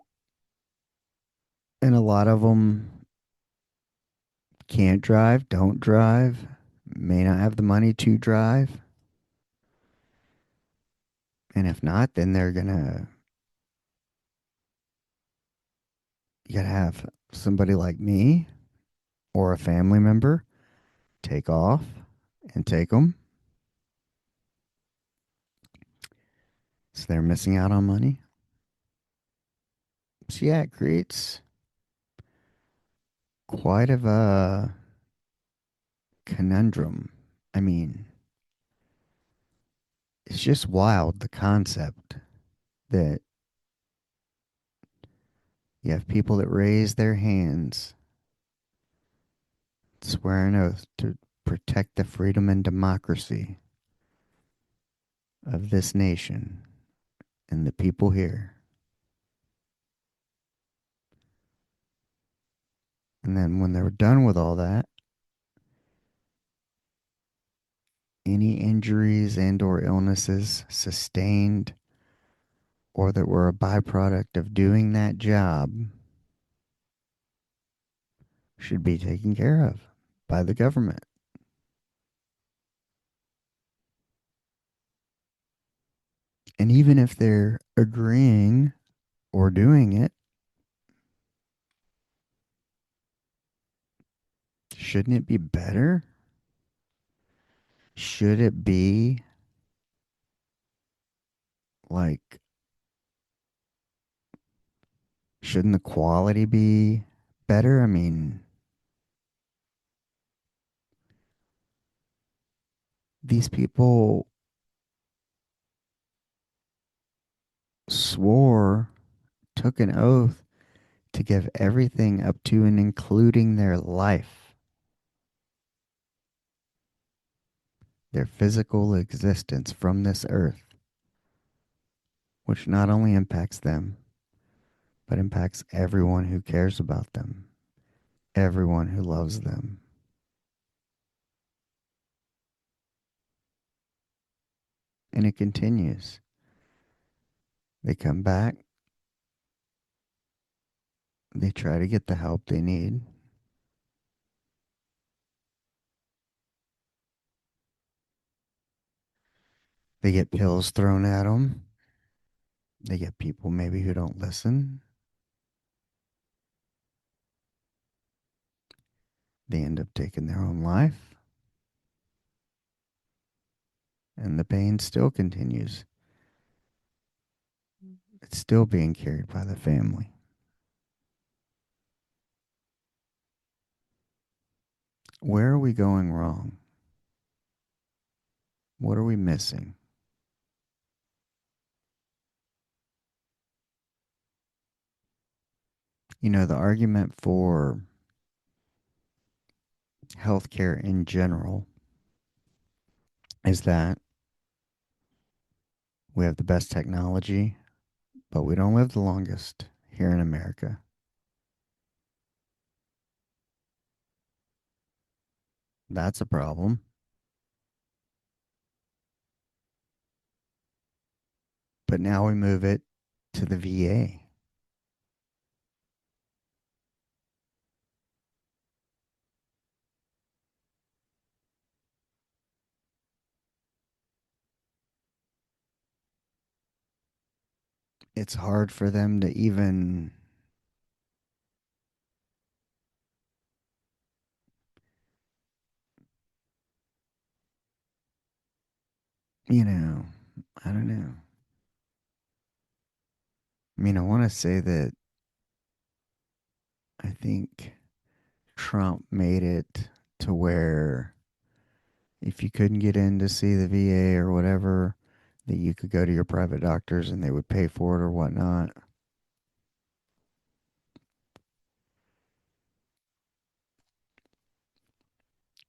and a lot of them can't drive, don't drive, may not have the money to drive. And if not, then they're gonna, you gotta have somebody like me or a family member take off and take them. So they're missing out on money. So yeah, it creates quite of a conundrum. I mean, it's just wild, the concept that you have people that raise their hands, swear an oath to protect the freedom and democracy of this nation and the people here. And then when they're done with all that, any injuries and or illnesses sustained or that were a byproduct of doing that job should be taken care of by the government. And even if they're agreeing or doing it, shouldn't it be better? Should it be like, shouldn't the quality be better? I mean, these people swore, took an oath to give everything up to and including their life, their physical existence from this earth, which not only impacts them, but impacts everyone who cares about them, everyone who loves them. And it continues. They come back, they try to get the help they need. They get pills thrown at them. They get people maybe who don't listen. They end up taking their own life. And the pain still continues. It's still being carried by the family. Where are we going wrong? What are we missing? The argument for healthcare in general is that we have the best technology, but we don't live the longest here in America. That's a problem. But now we move it to the VA. It's hard for them to even, you know, I don't know. I mean, I want to say that I think Trump made it to where if you couldn't get in to see the VA or whatever, that you could go to your private doctors and they would pay for it or whatnot,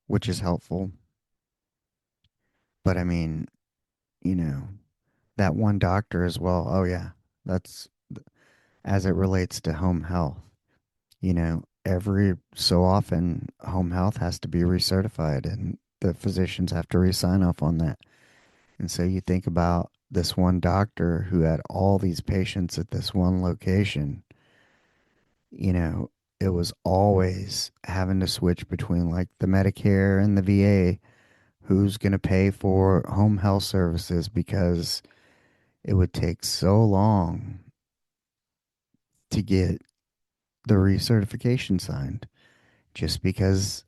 which is helpful. But I mean, you know, that one doctor as well. Oh, yeah, that's as it relates to home health. Every so often, home health has to be recertified and the physicians have to re sign off on that. And so you think about this one doctor who had all these patients at this one location, you know, it was always having to switch between like the Medicare and the VA, who's going to pay for home health services because it would take so long to get the recertification signed just because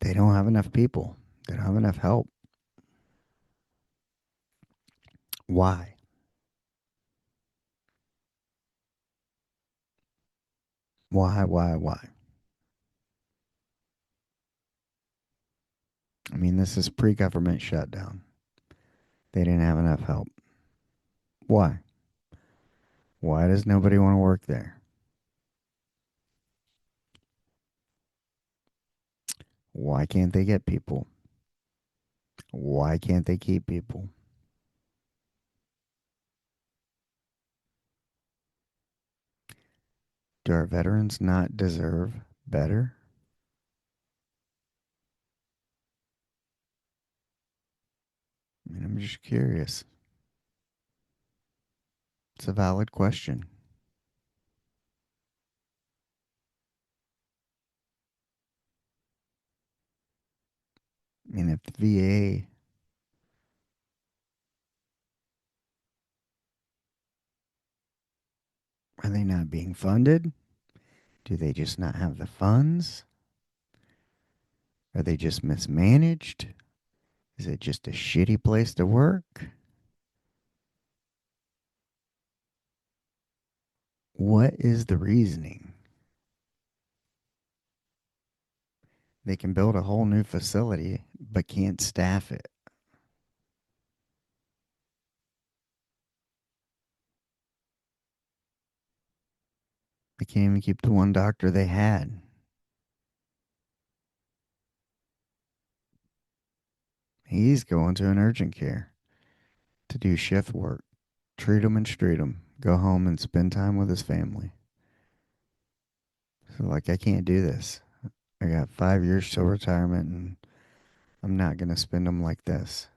they don't have enough people. They don't have enough help. Why? Why? I mean, this is pre government shutdown. They didn't have enough help. Why? Why does nobody want to work there? Why can't they get people? Why can't they keep people? Do our veterans not deserve better? I mean, I'm just curious. It's a valid question. I mean, if the VA, are they not being funded? Do they just not have the funds? Are they just mismanaged? Is it just a shitty place to work? What is the reasoning? They can build a whole new facility, but can't staff it. They can't even keep the one doctor they had. He's going to an urgent care to do shift work, treat him and treat him, go home and spend time with his family. So, like, I can't do this. I got 5 years till retirement and I'm not going to spend them like this.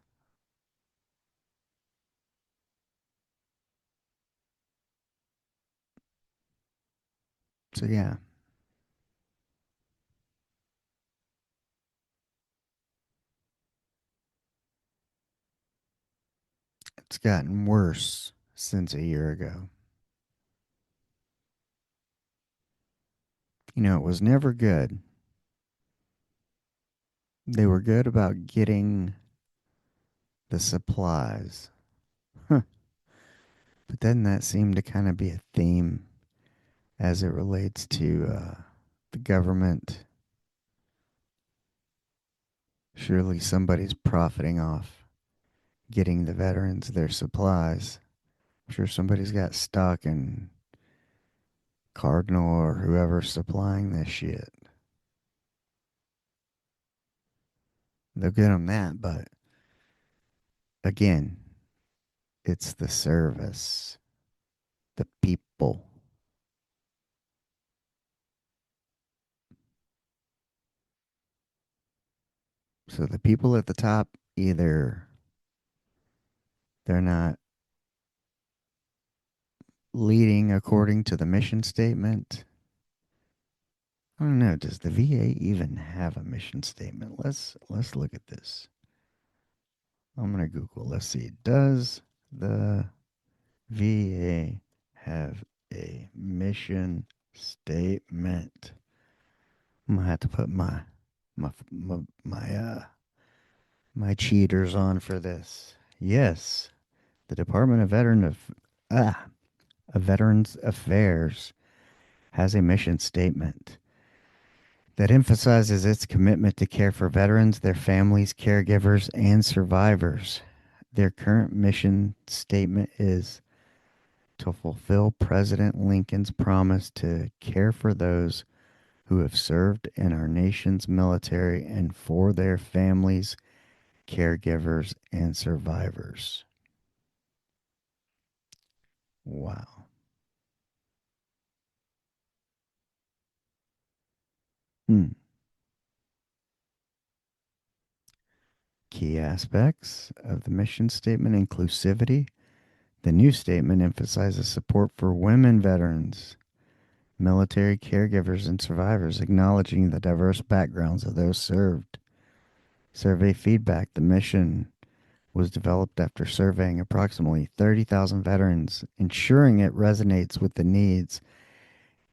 So, yeah, it's gotten worse since a year ago. It was never good. They were good about getting the supplies. Huh. But then that seemed to kind of be a theme as it relates to the government. Surely somebody's profiting off getting the veterans their supplies. I'm sure somebody's got stock in Cardinal or whoever's supplying this shit. They'll get them that, but again, it's the service, the people. So the people at the top, either they're not leading according to the mission statement. I don't know. Does the VA even have a mission statement? Let's look at this. I'm gonna Google. Let's see. Does the VA have a mission statement? I'm gonna have to put my cheaters on for this. Yes, the Department of ah of Veterans Affairs has a mission statement that emphasizes its commitment to care for veterans, their families, caregivers, and survivors. Their current mission statement is to fulfill President Lincoln's promise to care for those who have served in our nation's military and for their families, caregivers, and survivors. Wow. Hmm. Key aspects of the mission statement: inclusivity. The new statement emphasizes support for women veterans, military caregivers, and survivors, acknowledging the diverse backgrounds of those served. Survey feedback. The mission was developed after surveying approximately 30,000 veterans, ensuring it resonates with the needs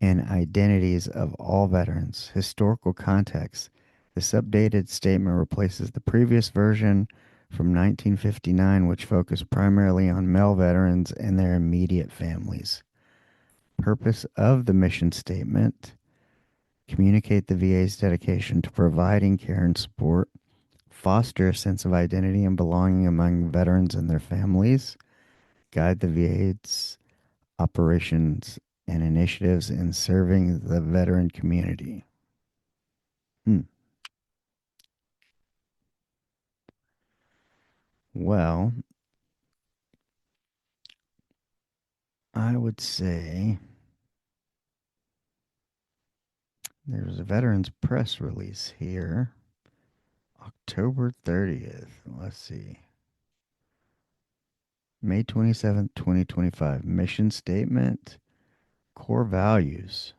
and identities of all veterans. Historical context. This updated statement replaces the previous version from 1959, which focused primarily on male veterans and their immediate families. Purpose of the mission statement: communicate the VA's dedication to providing care and support, foster a sense of identity and belonging among veterans and their families, guide the VA's operations and initiatives in serving the veteran community. Hmm. Well, I would say there's a veterans press release here. October 30th. Let's see. May 27th, 2025. Mission statement, core values: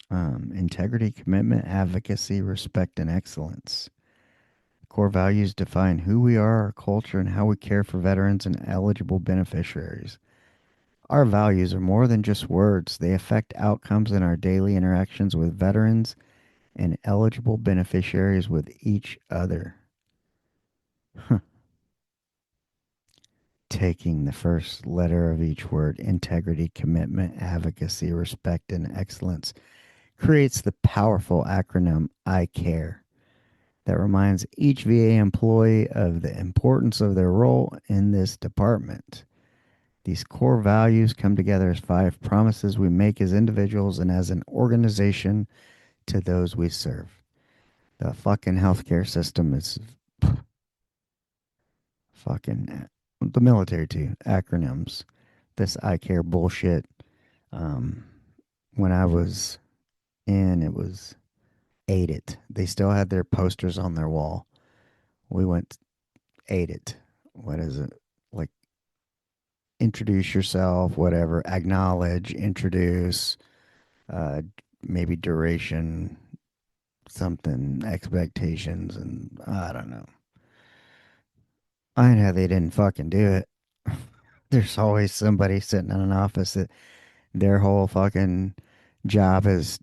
integrity, commitment, advocacy, respect, and excellence. Core values define who we are, our culture, and how we care for veterans and eligible beneficiaries. Our values are more than just words, they affect outcomes in our daily interactions with veterans and eligible beneficiaries with each other. Taking the first letter of each word, integrity, commitment, advocacy, respect, and excellence, creates the powerful acronym I CARE that reminds each VA employee of the importance of their role in this department. These core values come together as 5 promises we make as individuals and as an organization to those we serve. The fucking healthcare system is fucking the military too. Acronyms. This I care bullshit. Um, when I was in, it was ate it. They still had their posters on their wall. We went ate it. What is it? Like introduce yourself, whatever. Acknowledge, introduce, uh, maybe duration, something, expectations, and I don't know. I know they didn't fucking do it. There's always somebody sitting in an office that their whole fucking job is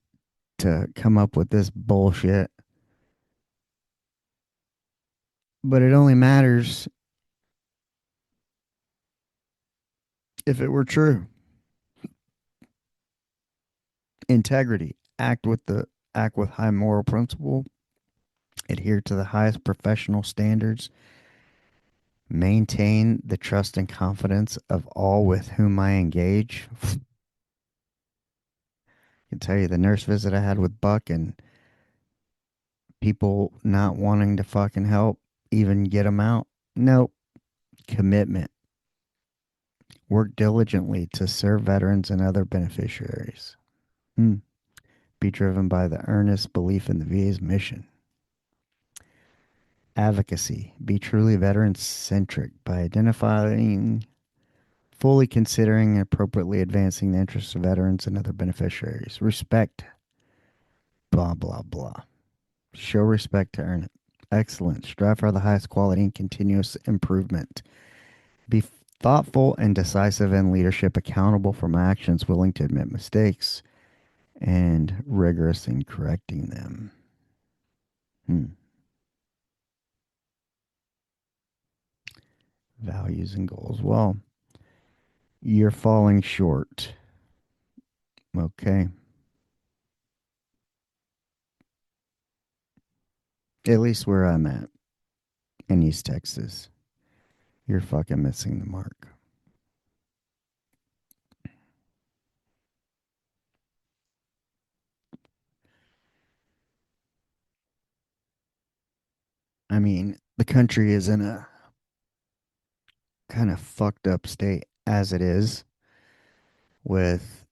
to come up with this bullshit. But it only matters if it were true. Integrity. Act with high moral principle, adhere to the highest professional standards, maintain the trust and confidence of all with whom I engage. I can tell you the nurse visit I had with Buck and people not wanting to fucking help even get him out. Nope. Commitment. Work diligently to serve veterans and other beneficiaries. Hmm. Be driven by the earnest belief in the VA's mission. Advocacy. Be truly veteran centric by identifying, fully considering, and appropriately advancing the interests of veterans and other beneficiaries. Respect. Blah, blah, blah. Show respect to earn it. Excellent. Strive for the highest quality and continuous improvement. Be thoughtful and decisive in leadership, accountable for my actions, willing to admit mistakes, and rigorous in correcting them. Hmm. Values and goals. Well, you're falling short. Okay. At least where I'm at in East Texas. You're fucking missing the mark. I mean, the country is in a kind of fucked up state as it is with,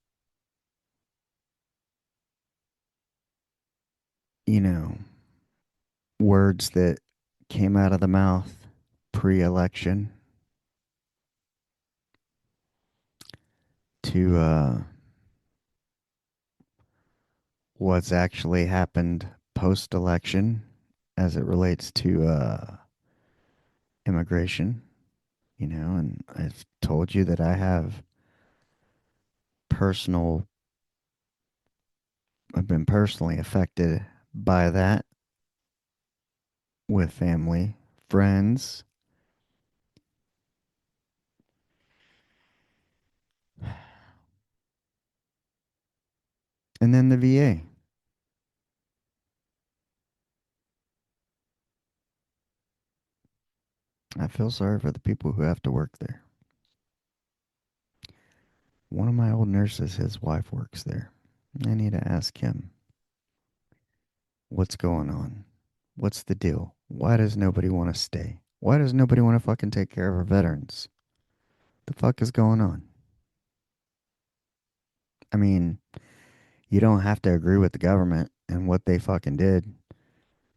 you know, words that came out of the mouth pre election to what's actually happened post election as it relates to immigration, and I've told you that I have personal, I've been personally affected by that with family, friends, and then the VA. I feel sorry for the people who have to work there. One of my old nurses, his wife works there. I need to ask him what's going on. What's the deal? Why does nobody want to stay? Why does nobody want to fucking take care of our veterans? The fuck is going on? I mean, you don't have to agree with the government and what they fucking did,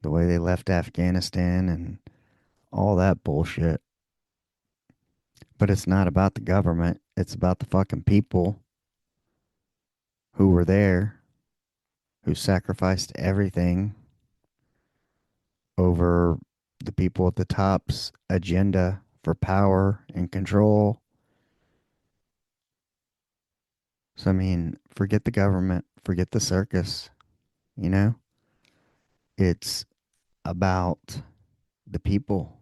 the way they left Afghanistan and all that bullshit. But it's not about the government. It's about the fucking people who were there, who sacrificed everything over the people at the top's agenda for power and control. So, I mean, forget the government, forget the circus, you know? It's about the people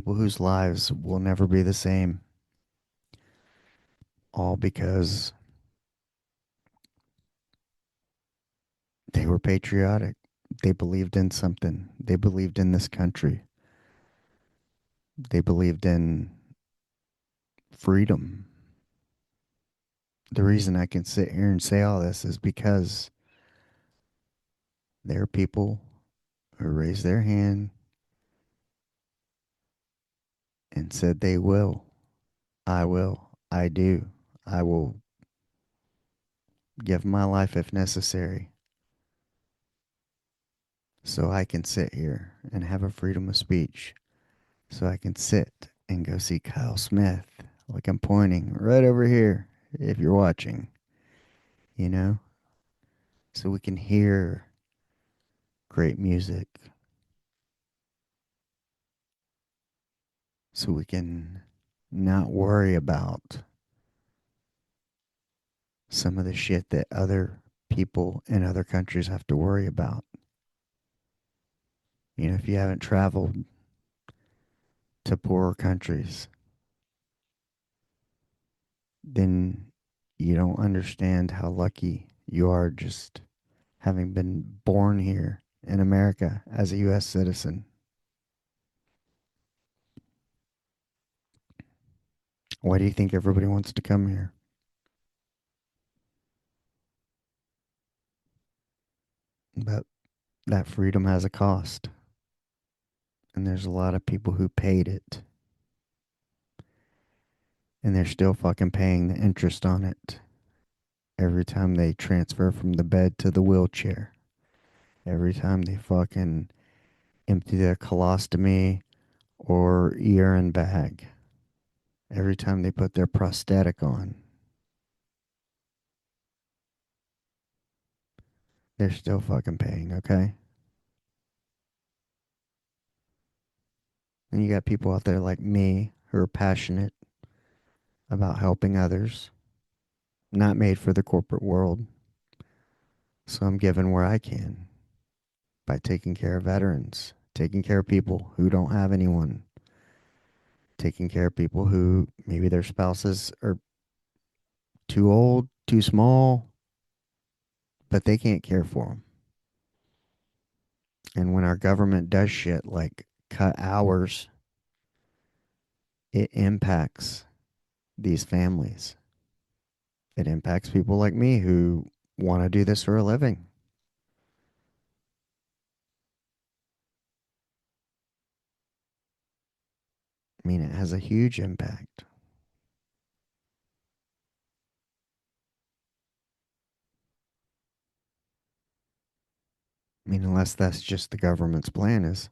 whose lives will never be the same, all because they were patriotic. They believed in something. They believed in this country. They believed in freedom. The reason I can sit here and say all this is because there are people who raised their hand and said they will. I will. I do. I will give my life if necessary so I can sit here and have a freedom of speech. So I can sit and go see Kyle Smith, like I'm pointing right over here if you're watching, you know? So we can hear great music, so we can not worry about some of the shit that other people in other countries have to worry about. If you haven't traveled to poorer countries, then you don't understand how lucky you are just having been born here in America as a U.S. citizen. Why do you think everybody wants to come here? But that freedom has a cost. And there's a lot of people who paid it. And they're still fucking paying the interest on it every time they transfer from the bed to the wheelchair. Every time they fucking empty their colostomy or urine bag. Every time they put their prosthetic on. They're still fucking paying, okay? And you got people out there like me who are passionate about helping others, not made for the corporate world. So I'm giving where I can by taking care of veterans, taking care of people who don't have anyone, taking care of people who maybe their spouses are too old, too small, but they can't care for them. And when our government does shit like cut hours, it impacts these families. It impacts people like me who want to do this for a living. I mean, it has a huge impact. I mean, unless that's just the government's plan is,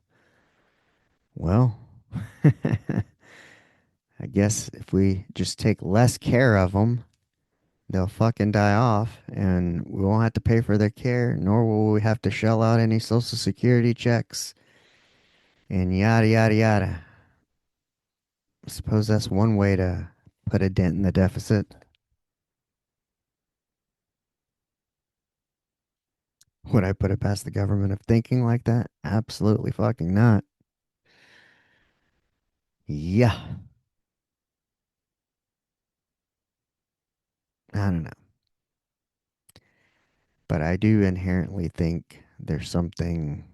well, I guess if we just take less care of them, they'll fucking die off and we won't have to pay for their care, nor will we have to shell out any social security checks and yada, yada, yada. I suppose that's one way to put a dent in the deficit. Would I put it past the government of thinking like that? Absolutely fucking not. Yeah, I don't know. But I do inherently think there's something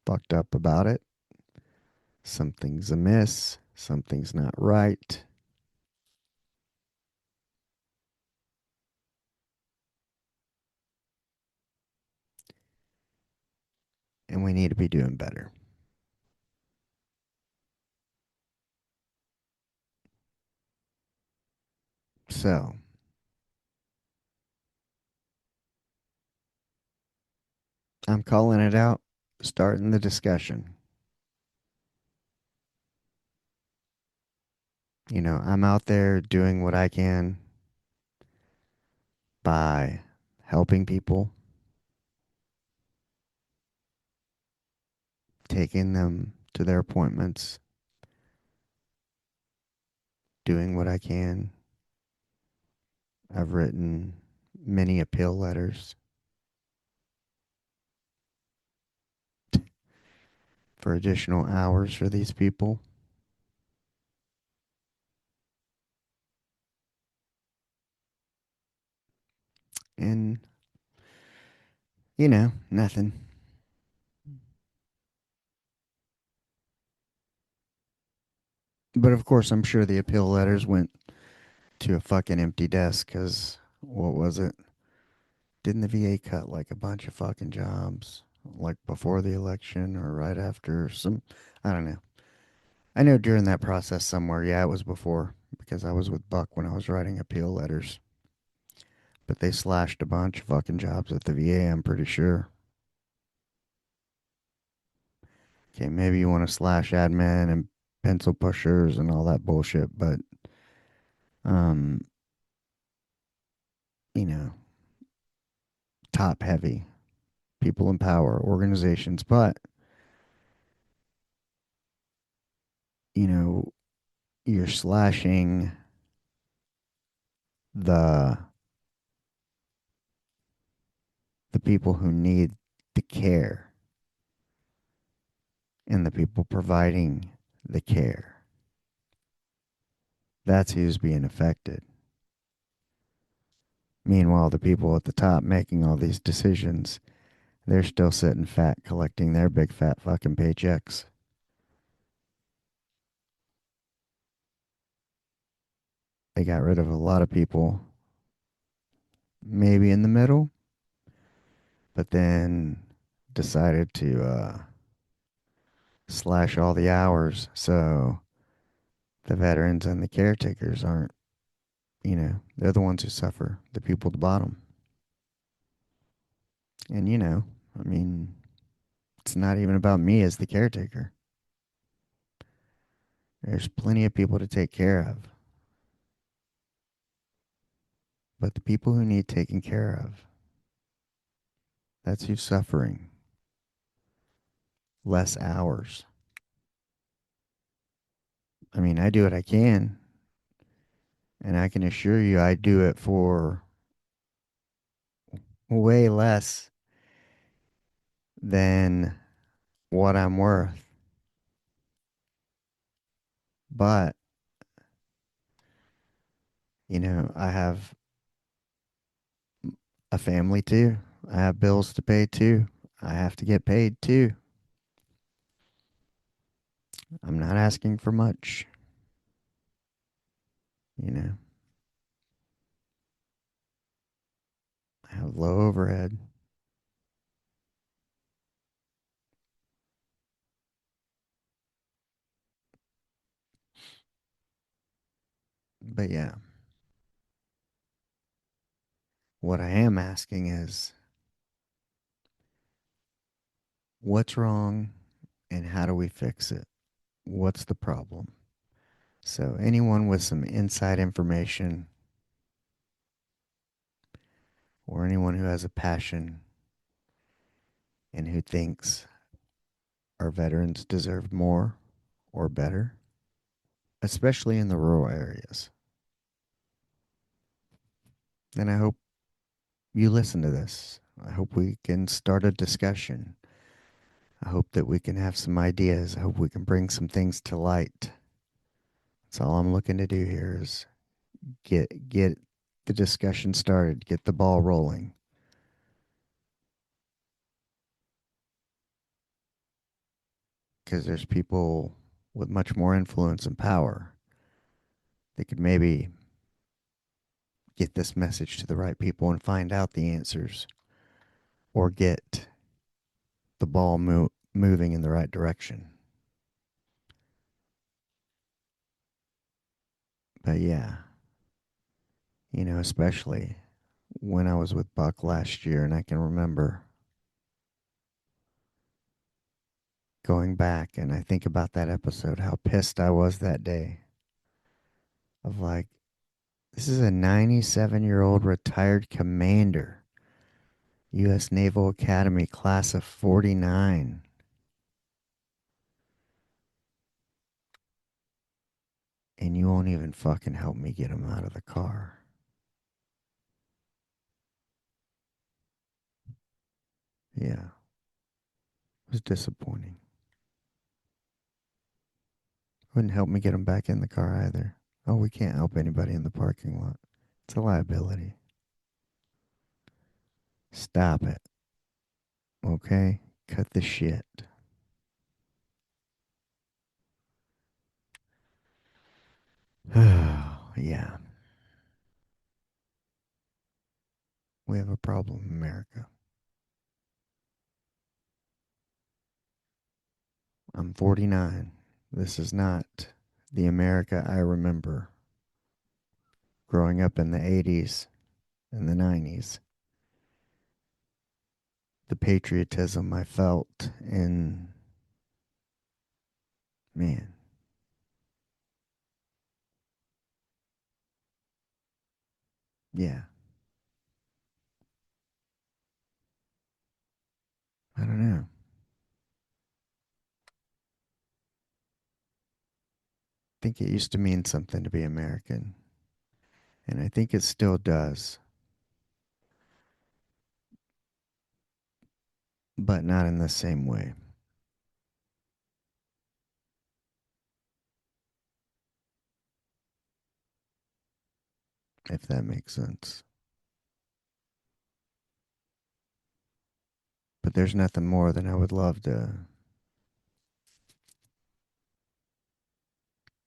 fucked up about it. Something's amiss. Something's not right. And we need to be doing better. So, I'm calling it out, starting the discussion. I'm out there doing what I can by helping people, taking them to their appointments, doing what I can. I've written many appeal letters for additional hours for these people. And, nothing. But of course, I'm sure the appeal letters went to a fucking empty desk because what was it? Didn't the VA cut like a bunch of fucking jobs like before the election or right after some? I don't know. I know during that process somewhere, yeah, it was before because I was with Buck when I was writing appeal letters. But they slashed a bunch of fucking jobs at the VA, I'm pretty sure. Okay, maybe you want to slash admin and pencil pushers and all that bullshit, but um, you know, top heavy people in power organizations, but you know, you're slashing the the people who need the care and the people providing the care. That's who's being affected. Meanwhile, the people at the top making all these decisions, they're still sitting fat collecting their big fat fucking paychecks. They got rid of a lot of people, maybe in the middle, but then decided to slash all the hours so the veterans and the caretakers aren't, they're the ones who suffer, the people at the bottom. And, I mean, it's not even about me as the caretaker. There's plenty of people to take care of. But the people who need taken care of, that's who's suffering less hours. I mean, I do what I can, and I can assure you I do it for way less than what I'm worth. But, I have a family too. I have bills to pay too. I have to get paid too. I'm not asking for much, you know. I have low overhead. But yeah, what I am asking is what's wrong and how do we fix it? What's the problem? So, anyone with some inside information or anyone who has a passion and who thinks our veterans deserve more or better, especially in the rural areas, then I hope you listen to this. I hope we can start a discussion. I hope that we can have some ideas. I hope we can bring some things to light. That's all I'm looking to do here is get the discussion started, get the ball rolling. Because there's people with much more influence and power that could maybe get this message to the right people and find out the answers or get the ball moving in the right direction. But yeah, especially when I was with Buck last year, and I can remember going back and I think about that episode, how pissed I was that day of like, this is a 97-year-old retired commander, U.S. Naval Academy class of 49, and you won't even fucking help me get him out of the car. Yeah, it was disappointing. Wouldn't help me get him back in the car either. Oh, we can't help anybody in the parking lot. It's a liability. Stop it. Okay? Cut the shit. Yeah, we have a problem in America. I'm 49. This is not the America I remember growing up in the 80s and the 90s. The patriotism I felt in, man, yeah, I don't know. I think it used to mean something to be American, and I think it still does, but not in the same way, if that makes sense. But there's nothing more than I would love to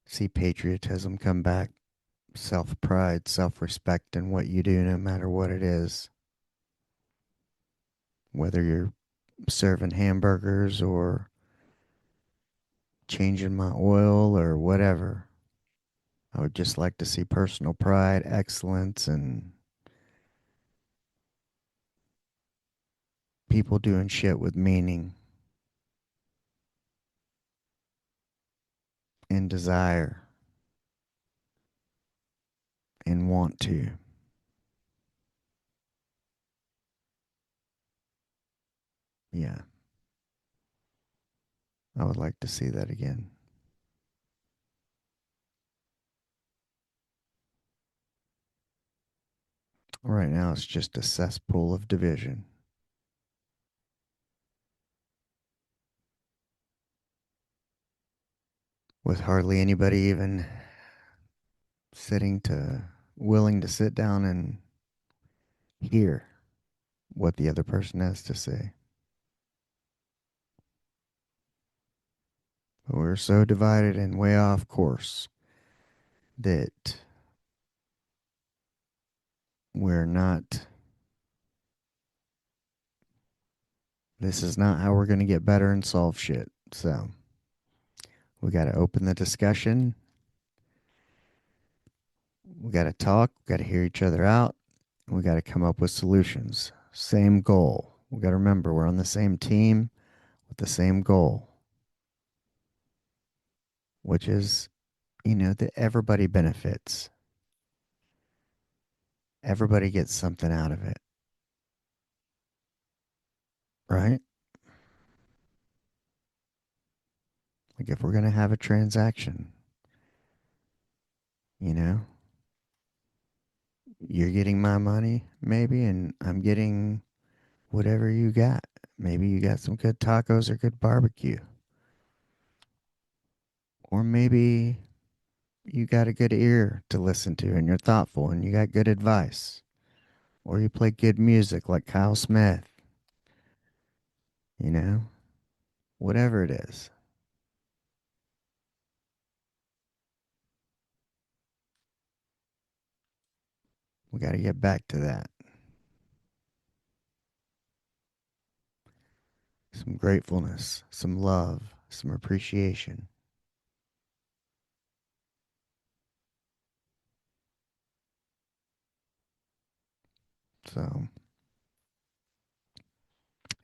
see patriotism come back, self pride, self respect in what you do, no matter what it is. Whether you're serving hamburgers or changing my oil or whatever. I would just like to see personal pride, excellence, and people doing shit with meaning and desire and want to. Yeah, I would like to see that again. Right now, it's just a cesspool of division with hardly anybody even willing to sit down and hear what the other person has to say. But we're so divided and way off course that we're not, this is not how we're going to get better and solve shit. So we got to open the discussion. We got to talk. We got to hear each other out. And we got to come up with solutions. Same goal. We got to remember we're on the same team with the same goal, which is, that everybody benefits. Everybody gets something out of it, right? Like if we're going to have a transaction, you know, you're getting my money maybe, and I'm getting whatever you got. Maybe you got some good tacos or good barbecue. Or maybe you got a good ear to listen to and you're thoughtful and you got good advice. Or you play good music like Kyle Smith, you know? Whatever it is. We got to get back to that. Some gratefulness, some love, some appreciation. So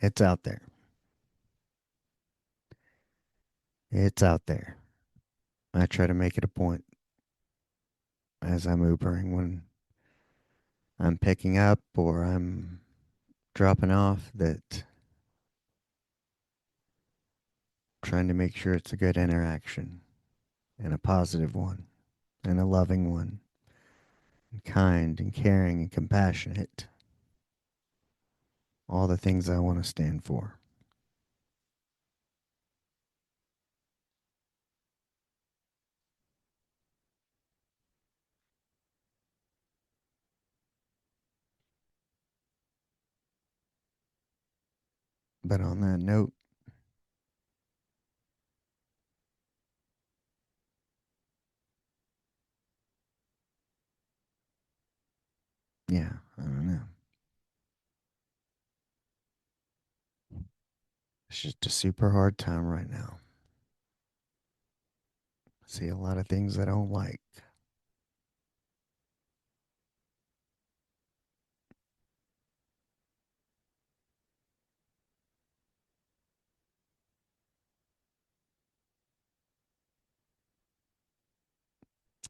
it's out there. It's out there. I try to make it a point as I'm Ubering when I'm picking up or I'm dropping off that trying to make sure it's a good interaction and a positive one and a loving one and kind and caring and compassionate. All the things I want to stand for. But on that note, yeah, I don't know. It's just a super hard time right now. I see a lot of things I don't like.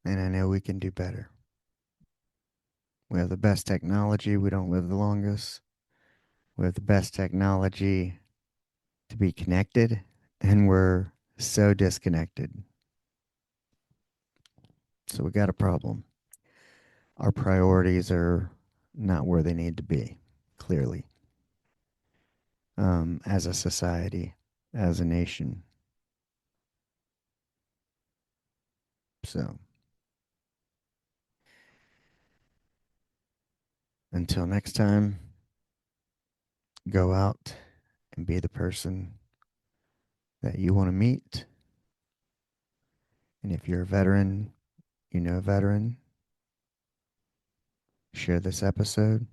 And I know we can do better. We have the best technology. We don't live the longest. We have the best technology to be connected, and we're so disconnected. So we got a problem. Our priorities are not where they need to be, clearly, as a society, as a nation. So until next time, go out and be the person that you want to meet. And if you're a veteran, you know a veteran, share this episode.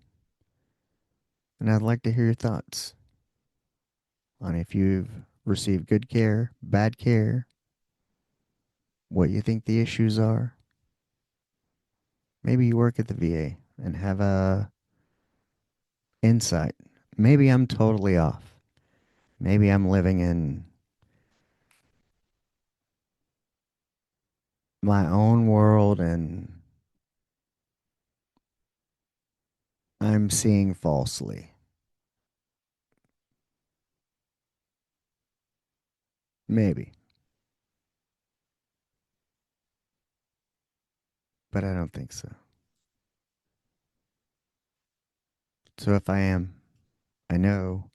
And I'd like to hear your thoughts. on if you've received good care, bad care, what you think the issues are. Maybe you work at the VA and have a insight. Maybe I'm totally off. Maybe I'm living in my own world and I'm seeing falsely. Maybe, but I don't think so. So if I am, I know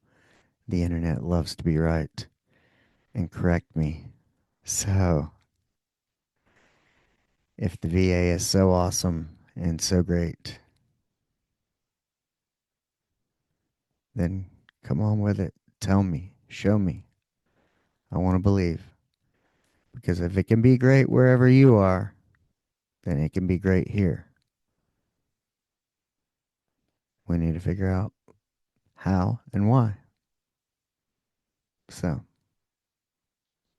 the internet loves to be right and correct me. So if the VA is so awesome and so great, then come on with it. Tell me, show me. I want to believe. Because if it can be great wherever you are, then it can be great here. We need to figure out how and why. So,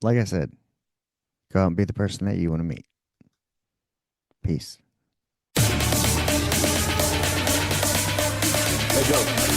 like I said, go out and be the person that you want to meet. Peace. Hey, Joe.